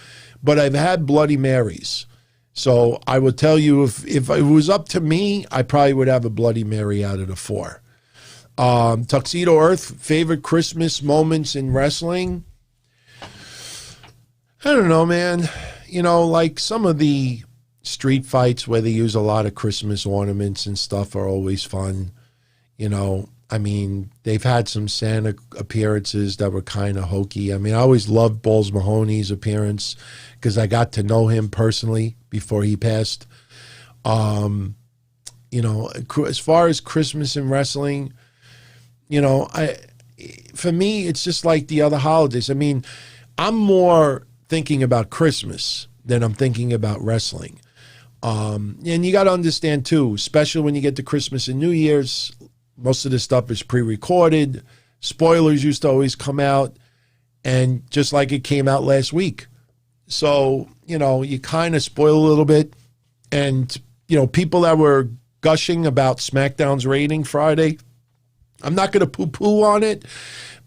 but I've had Bloody Marys. So I will tell you, if it was up to me, I probably would have a Bloody Mary out of the 4. Tuxedo Earth, favorite Christmas moments in wrestling? I don't know, man. Like some of the street fights where they use a lot of Christmas ornaments and stuff are always fun. They've had some Santa appearances that were kind of hokey. I always loved Balls Mahoney's appearance because I got to know him personally before he passed. As far as Christmas and wrestling, for me, it's just like the other holidays. I'm more thinking about Christmas than I'm thinking about wrestling. And you got to understand, too, especially when you get to Christmas and New Year's, most of this stuff is pre-recorded. Spoilers used to always come out, and just like it came out last week. So, you kind of spoil a little bit. And, people that were gushing about SmackDown's rating Friday, I'm not going to poo-poo on it,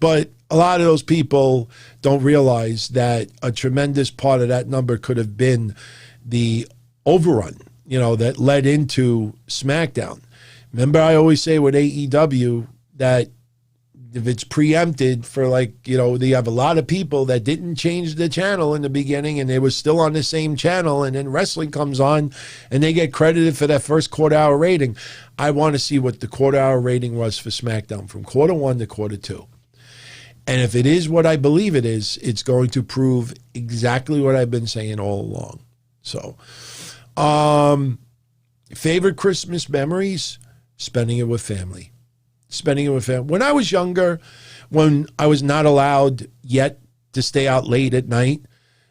but a lot of those people don't realize that a tremendous part of that number could have been the overrun, that led into SmackDown. Remember, I always say with AEW that if it's preempted for they have a lot of people that didn't change the channel in the beginning and they were still on the same channel, and then wrestling comes on and they get credited for that first quarter-hour rating. I want to see what the quarter-hour rating was for SmackDown from quarter 1 to quarter 2. And if it is what I believe it is, it's going to prove exactly what I've been saying all along. So, favorite Christmas memories? Spending it with family. When I was younger, when I was not allowed yet to stay out late at night,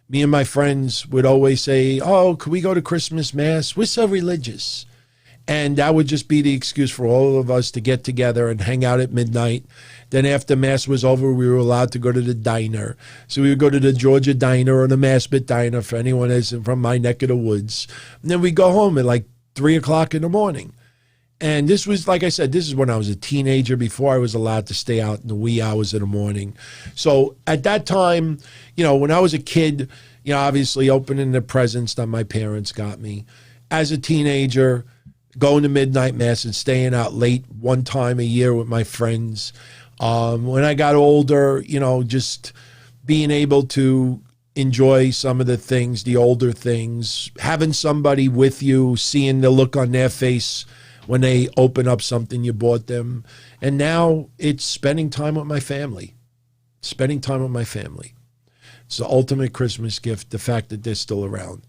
Me and my friends would always say, oh, could we go to Christmas Mass? We're so religious. And that would just be the excuse for all of us to get together and hang out at midnight. Then after Mass was over, we were allowed to go to the diner. So we would go to the Georgia Diner or the Maspeth Diner for anyone that's from my neck of the woods. And then we'd go home at like 3 o'clock in the morning. And this was, like I said, this is when I was a teenager, before I was allowed to stay out in the wee hours of the morning. So at that time, you know, when I was a kid, you know, obviously opening the presents that my parents got me. As a teenager, going to midnight Mass and staying out late one time a year with my friends. When I got older, you know, just being able to enjoy some of the things, the older things, having somebody with you, seeing the look on their face when they open up something you bought them. And now it's spending time with my family. Spending time with my family. It's the ultimate Christmas gift, the fact that they're still around.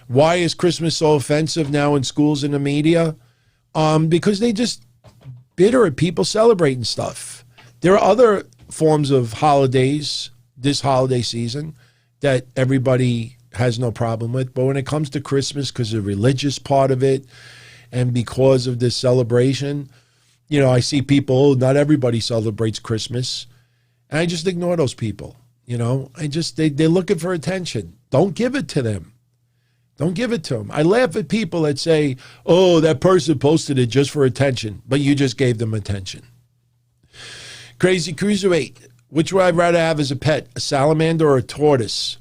Why is Christmas so offensive now in schools and the media? Because they just bitter at people celebrating stuff. There are other forms of holidays this holiday season that everybody has no problem with. But when it comes to Christmas, because of the religious part of it and because of this celebration, you know, I see people, not everybody celebrates Christmas. And I just ignore those people. You know, they're looking for attention. Don't give it to them. Don't give it to them. I laugh at people that say, oh, that person posted it just for attention, but you just gave them attention. Crazy Cruiserweight. Which would I rather have as a pet, a salamander or a tortoise?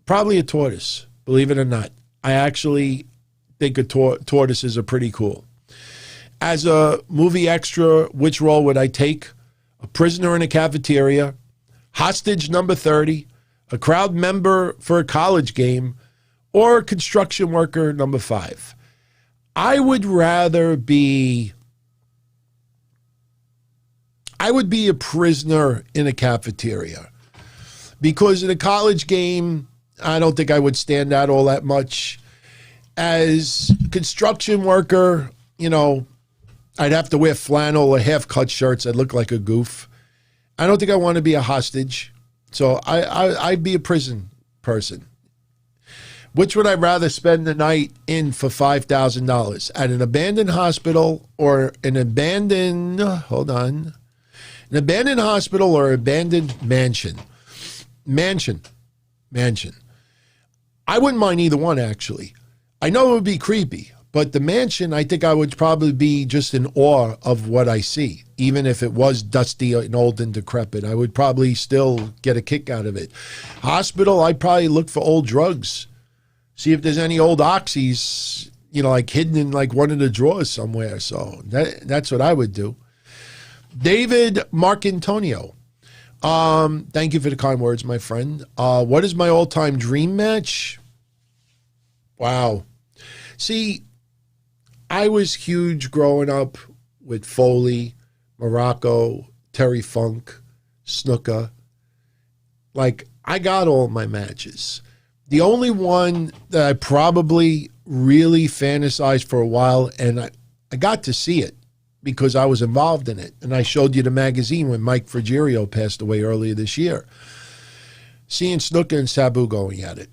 Probably a tortoise, believe it or not. I actually think tortoises are pretty cool. As a movie extra, which role would I take? A prisoner in a cafeteria, hostage number 30, a crowd member for a college game, or construction worker number 5. I would be a prisoner in a cafeteria, because in a college game, I don't think I would stand out all that much. As construction worker, you know, I'd have to wear flannel or half-cut shirts. I'd look like a goof. I don't think I want to be a hostage, so I'd be a prison person. Which would I rather spend the night in for $5,000? At an abandoned hospital or an abandoned hospital or abandoned mansion? Mansion. I wouldn't mind either one, actually. I know it would be creepy, but the mansion, I think I would probably be just in awe of what I see. Even if it was dusty and old and decrepit, I would probably still get a kick out of it. Hospital, I'd probably look for old drugs. See if there's any old oxys, you know, like hidden in like one of the drawers somewhere. So that's what I would do. David Marcantonio. Thank you for the kind words, my friend. What is my all-time dream match? Wow. See, I was huge growing up with Foley, Morocco, Terry Funk, Snuka. Like, I got all my matches. The only one that I probably really fantasized for a while, and I got to see it because I was involved in it. And I showed you the magazine when Mike Frigerio passed away earlier this year. Seeing Snuka and Sabu going at it.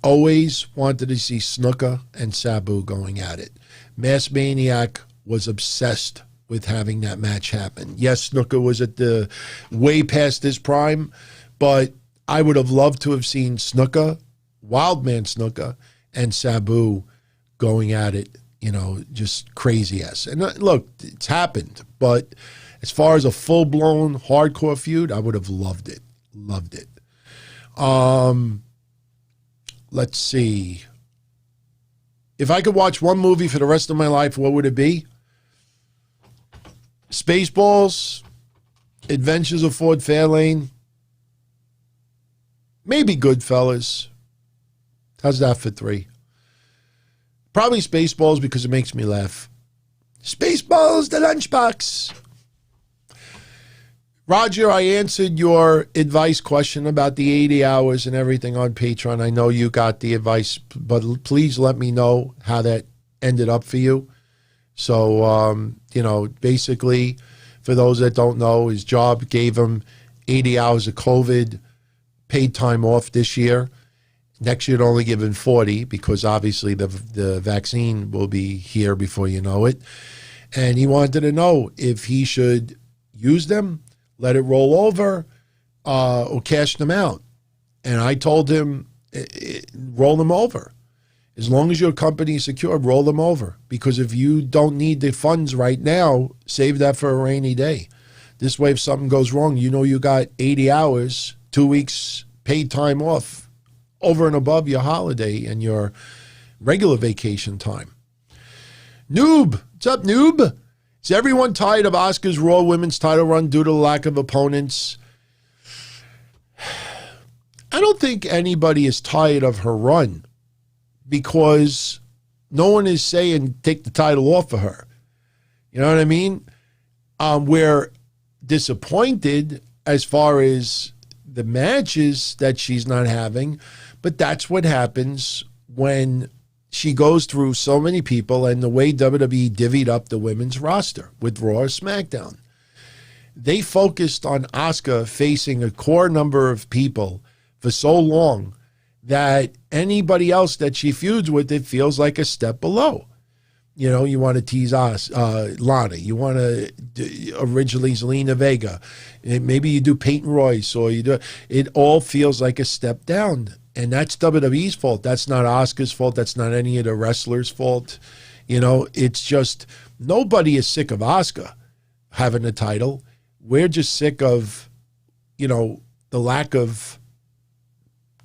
Always wanted to see Snuka and Sabu going at it. Mass Maniac was obsessed with having that match happen. Yes, Snuka was at the way past his prime, but I would have loved to have seen Snuka, Wildman Snuka, and Sabu going at it, you know, just crazy ass. And look, it's happened, but as far as a full-blown hardcore feud, I would have loved it. Loved it. Let's see. If I could watch one movie for the rest of my life, what would it be? Spaceballs, Adventures of Ford Fairlane, maybe Goodfellas. How's that for 3? Probably Spaceballs because it makes me laugh. Spaceballs, the lunchbox. Roger, I answered your advice question about the 80 hours and everything on Patreon. I know you got the advice, but please let me know how that ended up for you. So, you know, basically, for those that don't know, his job gave him 80 hours of COVID paid time off this year. Next year, they're only given 40 because obviously the vaccine will be here before you know it. And he wanted to know if he should use them, let it roll over, or cash them out. And I told him, roll them over. As long as your company is secure, roll them over. Because if you don't need the funds right now, save that for a rainy day. This way, if something goes wrong, you know you got 80 hours, 2 weeks paid time off over and above your holiday and your regular vacation time. Noob, what's up, Noob? Is everyone tired of Asuka's Raw Women's title run due to the lack of opponents? I don't think anybody is tired of her run because no one is saying take the title off of her. You know what I mean? We're disappointed as far as the matches that she's not having, but that's what happens when she goes through so many people and the way WWE divvied up the women's roster with Raw or SmackDown. They focused on Asuka facing a core number of people for so long that anybody else that she feuds with, it feels like a step below. You know, you want to tease Lana. You want to originally Zelina Vega. Maybe you do Peyton Royce, or you do. It all feels like a step down, and that's WWE's fault. That's not Asuka's fault. That's not any of the wrestlers' fault. You know, it's just nobody is sick of Asuka having a title. We're just sick of, you know, the lack of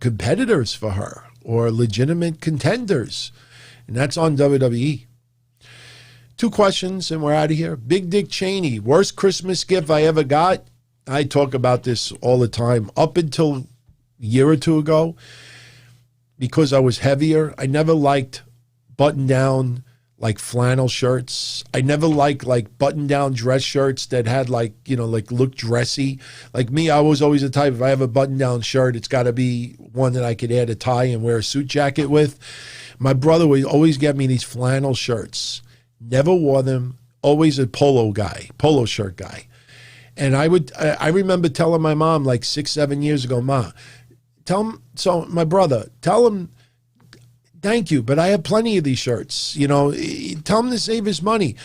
competitors for her or legitimate contenders, and that's on WWE. 2 questions and we're out of here. Big Dick Cheney, worst Christmas gift I ever got. I talk about this all the time. Up until a year or 2 ago, because I was heavier, I never liked button-down, like flannel shirts. I never liked like button-down dress shirts that had like, you know, like look dressy. Like me, I was always the type, if I have a button-down shirt, it's got to be one that I could add a tie and wear a suit jacket with. My brother would always get me these flannel shirts. Never wore them, always a polo shirt guy. And I remember telling my mom like 6, 7 years ago, Ma, tell him, thank you, but I have plenty of these shirts. You know, tell him to save his money.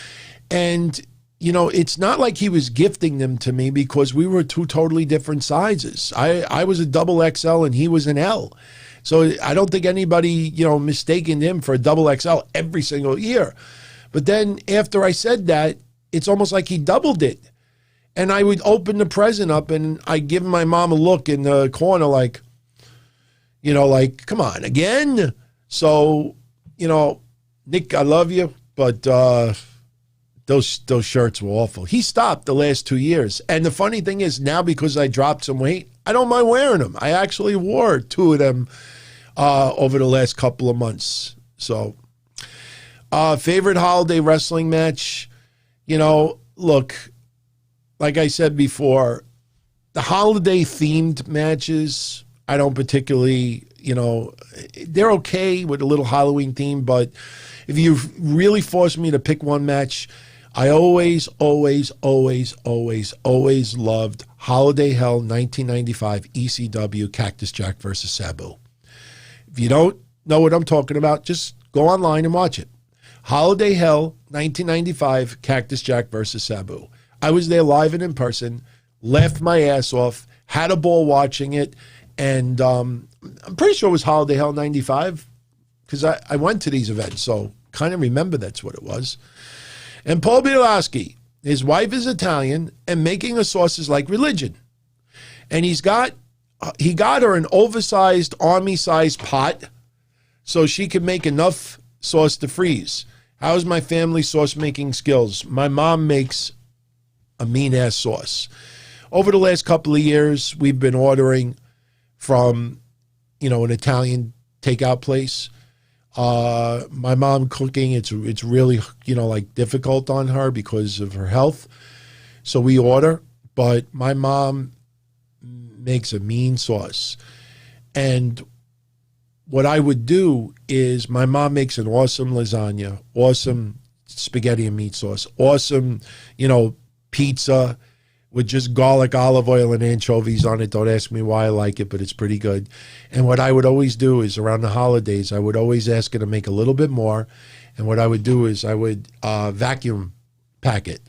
And, you know, it's not like he was gifting them to me because we were 2 totally different sizes. I was a double XL and he was an L. So I don't think anybody, you know, mistaken him for a double XL every single year. But then after I said that, it's almost like he doubled it. And I would open the present up and I'd give my mom a look in the corner like, you know, like, come on, again? So, you know, Nick, I love you, but those shirts were awful. He stopped the last 2 years. And the funny thing is now because I dropped some weight, I don't mind wearing them. I actually wore 2 of them over the last couple of months. So, favorite holiday wrestling match, you know, look, like I said before, the holiday themed matches, I don't particularly, you know, they're okay with a little Halloween theme, but if you really force me to pick one match, I always loved Holiday Hell 1995 ECW Cactus Jack versus Sabu. If you don't know what I'm talking about, just go online and watch it. Holiday Hell 1995 Cactus Jack versus Sabu. I was there live and in person, laughed my ass off, had a ball watching it, and I'm pretty sure it was Holiday Hell 95 because I went to these events, so kind of remember that's what it was. And Paul Bielowski, his wife is Italian, and making a sauce is like religion. And he got her an oversized army-sized pot so she could make enough sauce to freeze. How's my family sauce making skills? My mom makes a mean-ass sauce. Over the last couple of years, we've been ordering from, you know, an Italian takeout place. My mom cooking, it's really, you know, like difficult on her because of her health. So we order, but my mom makes a mean sauce. And what I would do is my mom makes an awesome lasagna, awesome spaghetti and meat sauce, awesome, you know, pizza, with just garlic, olive oil, and anchovies on it. Don't ask me why I like it, but it's pretty good. And what I would always do is around the holidays, I would always ask her to make a little bit more. And what I would do is I would vacuum pack it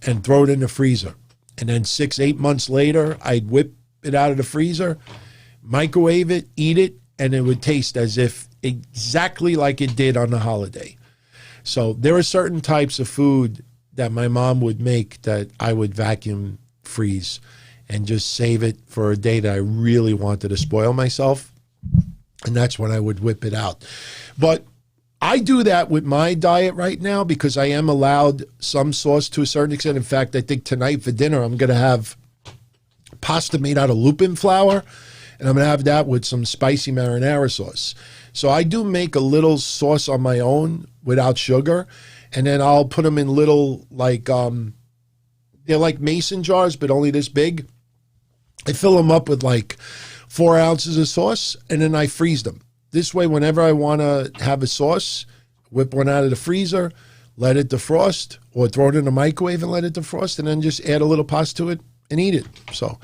and throw it in the freezer. And then 6-8 months later, I'd whip it out of the freezer, microwave it, eat it, and it would taste as if exactly like it did on the holiday. So there are certain types of food that my mom would make that I would vacuum freeze and just save it for a day that I really wanted to spoil myself. And that's when I would whip it out. But I do that with my diet right now because I am allowed some sauce to a certain extent. In fact, I think tonight for dinner, I'm going to have pasta made out of lupin flour, and I'm going to have that with some spicy marinara sauce. So I do make a little sauce on my own without sugar, and then I'll put them in little, like, they're like mason jars, but only this big. I fill them up with like 4 ounces of sauce, and then I freeze them. This way, whenever I want to have a sauce, whip one out of the freezer, let it defrost, or throw it in the microwave and let it defrost, and then just add a little pasta to it and eat it. So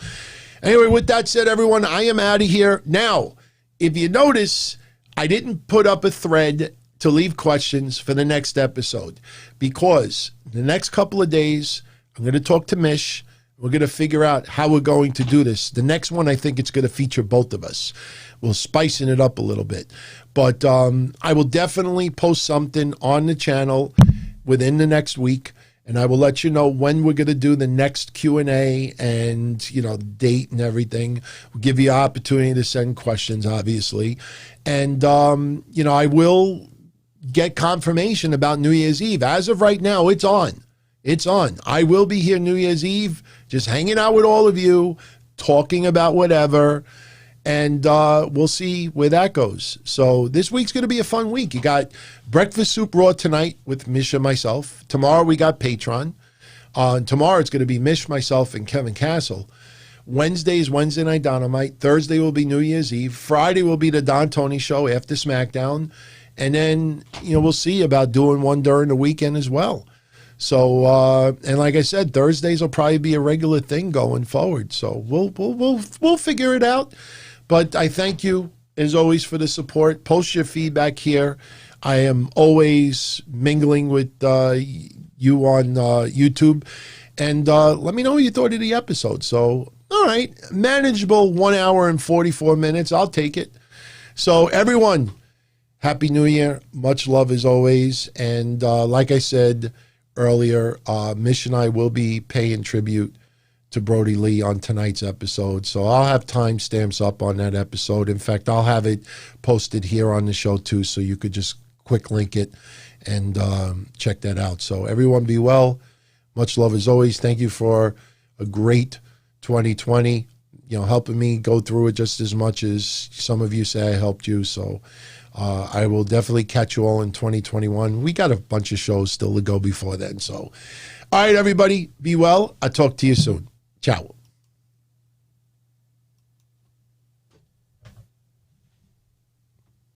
anyway, with that said, everyone, I am out of here. Now, if you notice, I didn't put up a thread to leave questions for the next episode because the next couple of days, I'm going to talk to Mish. We're going to figure out how we're going to do this. The next one, I think it's going to feature both of us. We'll spicing it up a little bit. But I will definitely post something on the channel within the next week, and I will let you know when we're going to do the next Q&A and, you know, date and everything. We'll give you an opportunity to send questions, obviously. And, you know, I will get confirmation about New Year's Eve. As of right now, it's on. It's on. I will be here New Year's Eve, just hanging out with all of you, talking about whatever, and we'll see where that goes. So this week's going to be a fun week. You got Breakfast Soup Raw tonight with Mish and myself. Tomorrow we got Patreon. Tomorrow it's going to be Mish, myself, and Kevin Castle. Wednesday is Wednesday Night Don-O-Mite. Thursday will be New Year's Eve. Friday will be the Don Tony Show after Smackdown. And then, you know, we'll see about doing one during the weekend as well. So, and like I said, Thursdays will probably be a regular thing going forward. So we'll figure it out. But I thank you, as always, for the support. Post your feedback here. I am always mingling with you on YouTube. And let me know what you thought of the episode. So, all right, manageable 1 hour and 44 minutes. I'll take it. So, everyone, Happy New Year. Much love as always. And like I said earlier, Mish and I will be paying tribute to Brodie Lee on tonight's episode. So I'll have timestamps up on that episode. In fact, I'll have it posted here on the show too, so you could just quick link it and check that out. So everyone be well. Much love as always. Thank you for a great 2020, you know, helping me go through it just as much as some of you say I helped you. So I will definitely catch you all in 2021. We got a bunch of shows still to go before then. So, all right, everybody, be well. I'll talk to you soon. Ciao.